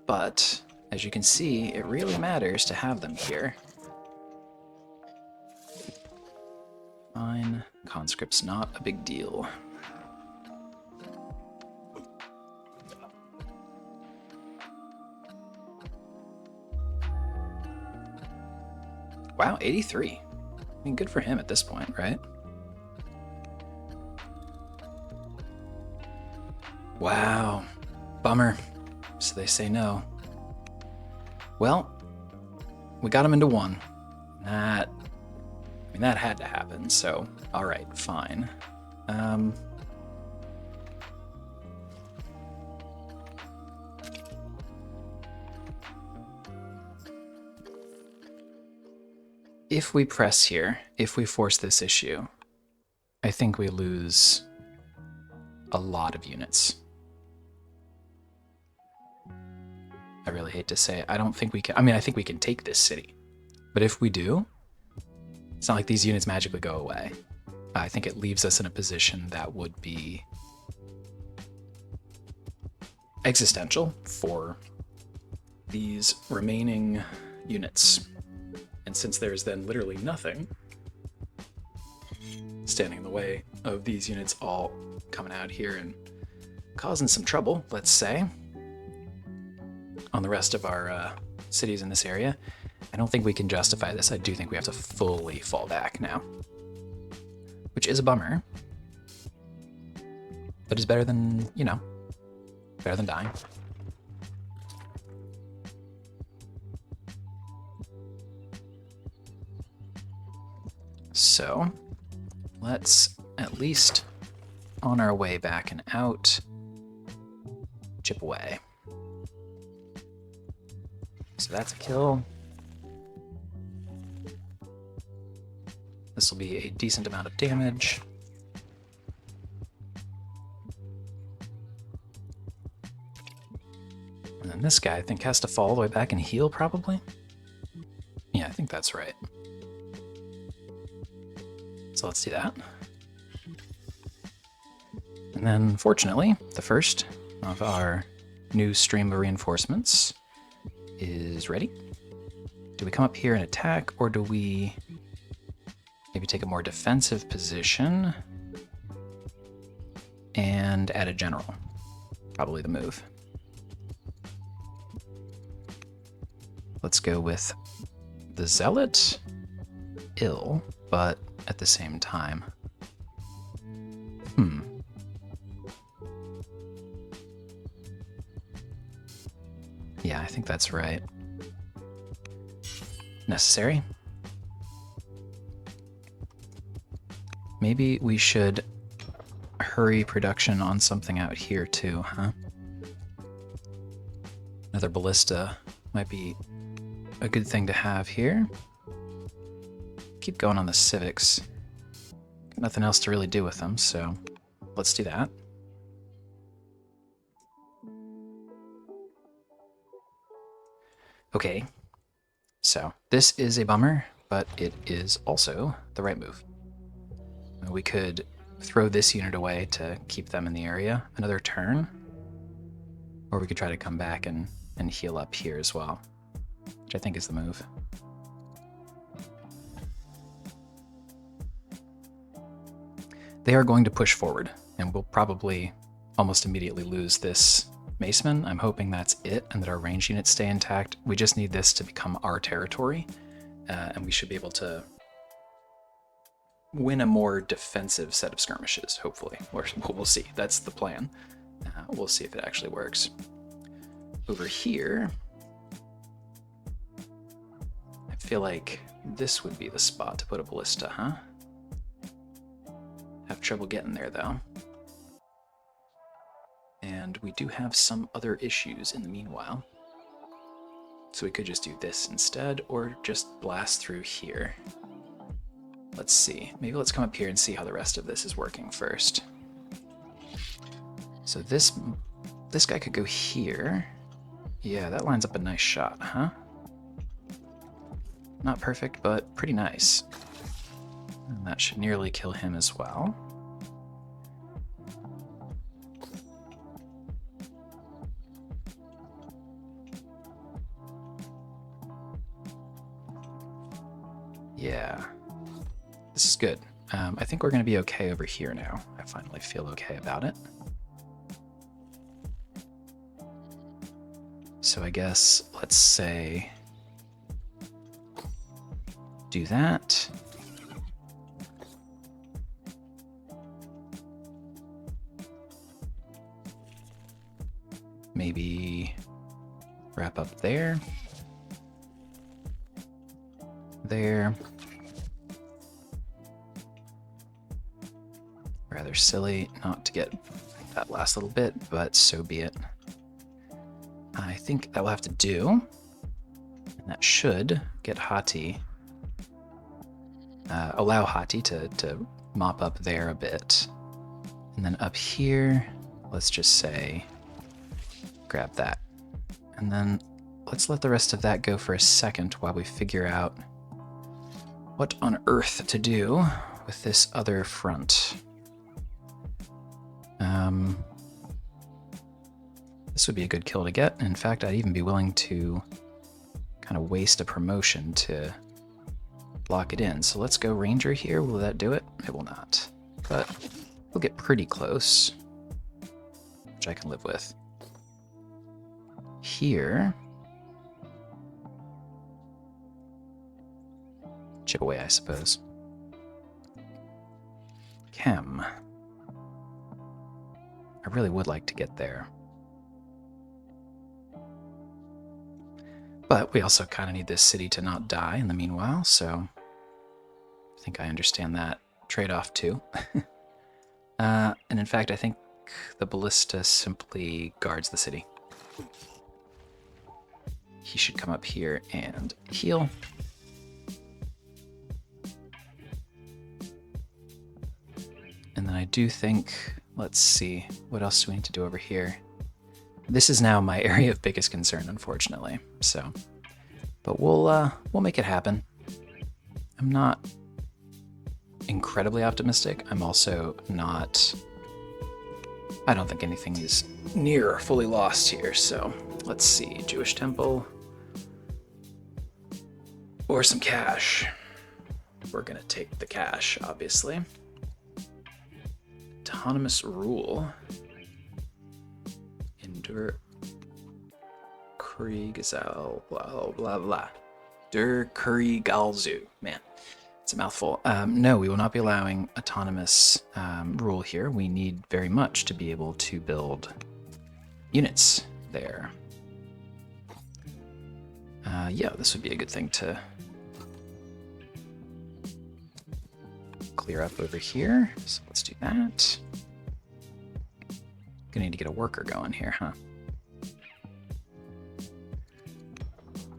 But, as you can see, it really matters to have them here. Fine. Conscript's not a big deal. Wow, 83. I mean, good for him at this point, right? Wow, bummer. So they say no. Well, we got him into 1. That, I mean, that had to happen, so, all right, fine. if we press here, if we force this issue, I think we lose a lot of units. I really hate to say it. I don't think we can. I mean, I think we can take this city. But if we do, it's not like these units magically go away. I think it leaves us in a position that would be existential for these remaining units. And since there's then literally nothing standing in the way of these units all coming out here and causing some trouble, let's say, on the rest of our cities in this area, I don't think we can justify this. I do think we have to fully fall back now, which is a bummer, but is better than, you know, better than dying. So let's at least, on our way back and out, chip away. So that's a kill. This will be a decent amount of damage. And then this guy, I think, has to fall all the way back and heal, probably? Yeah, I think that's right. So let's do that. And then, fortunately, the first of our new stream of reinforcements is ready. Do we come up here and attack, or do we maybe take a more defensive position and add a general? Probably the move. Let's go with the Zealot. Ill, but at the same time. Yeah, I think that's right. Necessary. Maybe we should hurry production on something out here too, huh? Another ballista might be a good thing to have here. Keep going on the civics. Got nothing else to really do with them, so let's do that. Okay, so this is a bummer, but it is also the right move. We could throw this unit away to keep them in the area another turn, or we could try to come back and heal up here as well, which I think is the move. They are going to push forward, and we'll probably almost immediately lose this Maceman. I'm hoping that's it, and that our range units stay intact. We just need this to become our territory, and we should be able to win a more defensive set of skirmishes, hopefully. Or we'll see. That's the plan. We'll see if it actually works. Over here, I feel like this would be the spot to put a ballista, huh? Have trouble getting there, though. And we do have some other issues in the meanwhile. So we could just do this instead, or just blast through here. Let's see. Maybe let's come up here and see how the rest of this is working first. So this guy could go here. Yeah, that lines up a nice shot, huh? Not perfect, but pretty nice. And that should nearly kill him as well. Yeah, this is good. I think we're going to be okay over here now. I finally feel okay about it. So I guess let's say do that. Maybe wrap up there. There. Rather silly not to get that last little bit, but so be it. I think that will have to do. And that should get Hati allow Hati to mop up there a bit. And then up here, let's just say, grab that. And then let's let the rest of that go for a second while we figure out what on earth to do with this other front. This would be a good kill to get. In fact, I'd even be willing to kind of waste a promotion to block it in. So let's go Ranger here. Will that do it? It will not. But we'll get pretty close, which I can live with. Here, chip away, I suppose. Chem. I really would like to get there. But we also kind of need this city to not die in the meanwhile, so I think I understand that trade-off too. And in fact, I think the Ballista simply guards the city. He should come up here and heal. And then I do think, let's see, what else do we need to do over here? This is now my area of biggest concern, unfortunately. So, but we'll make it happen. I'm not incredibly optimistic. I'm also not. I don't think anything is near fully lost here. So let's see, Jewish temple or some cash. We're gonna take the cash, obviously. Autonomous rule. Der Kriegzal, blah, blah, blah. Der Krigalzu. Man, it's a mouthful. No, we will not be allowing autonomous rule here. We need very much to be able to build units there. Yeah, this would be a good thing to clear up over here. So let's do that. Gonna need to get a worker going here, huh?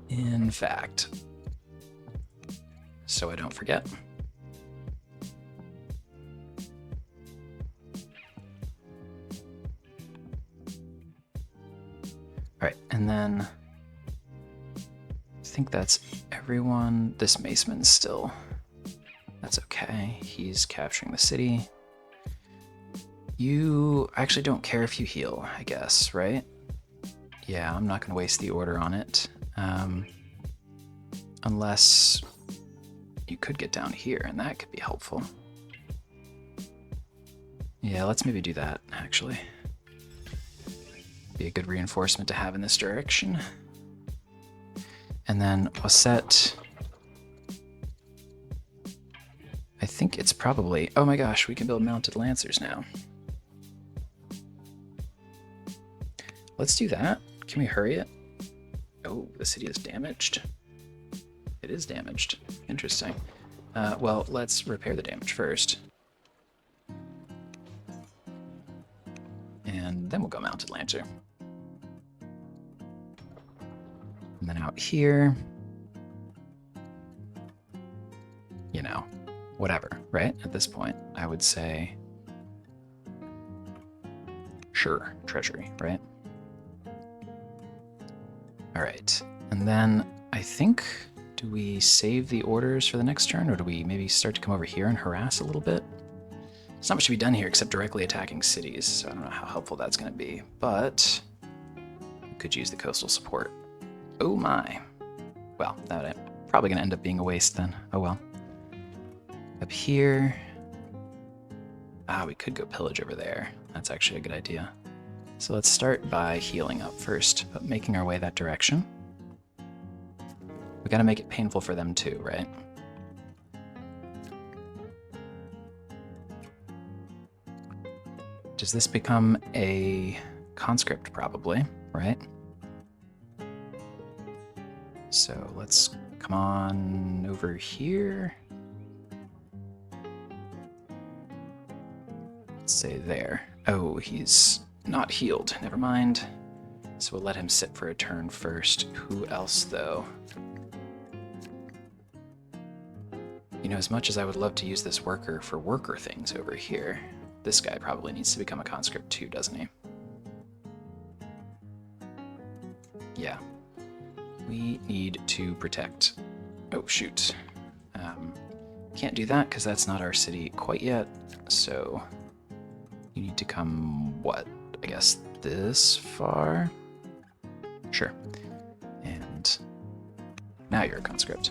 In fact, so I don't forget. All right, and then I think that's everyone. This Maceman's still, that's okay. He's capturing the city. You actually don't care if you heal, I guess, right? Yeah, I'm not going to waste the order on it. Unless you could get down here, and that could be helpful. Yeah, let's maybe do that, actually. Be a good reinforcement to have in this direction. And then Osset. I think it's probably... Oh my gosh, we can build mounted lancers now. Let's do that. Can we hurry it? Oh, the city is damaged. It is damaged. Interesting. Well, let's repair the damage first. And then we'll go mounted lancer. And then out here, you know, whatever, right? At this point, I would say, sure, treasury, right? All right, and then I think, do we save the orders for the next turn, or do we maybe start to come over here and harass a little bit? There's not much to be done here except directly attacking cities, so I don't know how helpful that's going to be, but we could use the coastal support. Oh my. Well, that's probably going to end up being a waste then. Oh well. Up here. Ah, we could go pillage over there. That's actually a good idea. So let's start by healing up first, but making our way that direction. We gotta make it painful for them too, right? Does this become a conscript? Probably, right? So let's come on over here. Let's say there. Oh, he's not healed. Never mind. So we'll let him sit for a turn first. Who else, though? You know, as much as I would love to use this worker for worker things over here, this guy probably needs to become a conscript too, doesn't he? Yeah. We need to protect. Oh, shoot. Can't do that because that's not our city quite yet. So you need to come, what? I guess this far? Sure. And now you're a conscript.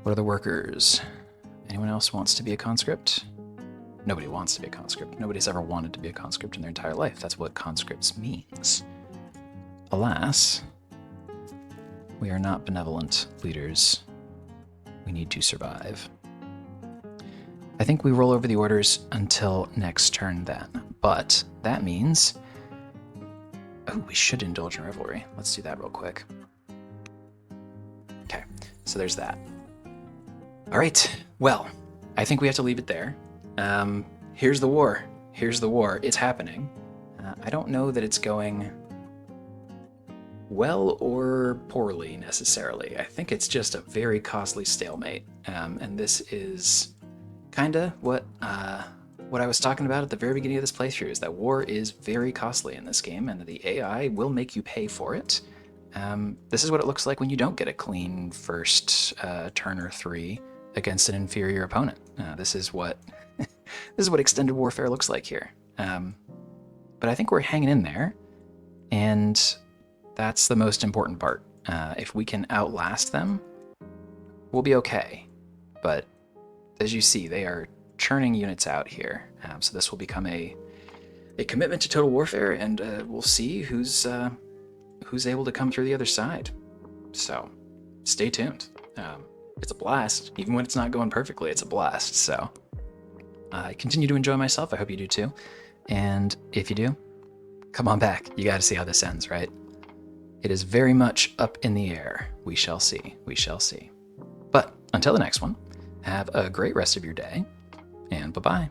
What are the workers? Anyone else wants to be a conscript? Nobody wants to be a conscript. Nobody's ever wanted to be a conscript in their entire life. That's what conscripts means. Alas, we are not benevolent leaders. We need to survive. I think we roll over the orders until next turn then. But that means... Oh, we should indulge in revelry. Let's do that real quick. Okay, so there's that. All right, well, I think we have to leave it there. Here's the war. Here's the war. It's happening. I don't know that it's going well or poorly necessarily. I think it's just a very costly stalemate. And this is kinda what I was talking about at the very beginning of this playthrough, is that war is very costly in this game, and the AI will make you pay for it. This is what it looks like when you don't get a clean first turn or 3 against an inferior opponent. This is what this is what extended warfare looks like here. But I think we're hanging in there, and that's the most important part. If we can outlast them, we'll be okay. But as you see, they are churning units out here. So this will become a commitment to total warfare, and we'll see who's able to come through the other side. So stay tuned. It's a blast. Even when it's not going perfectly, it's a blast. So I continue to enjoy myself. I hope you do too. And if you do, come on back. You got to see how this ends, right? It is very much up in the air. We shall see. We shall see. But until the next one, have a great rest of your day, and bye-bye.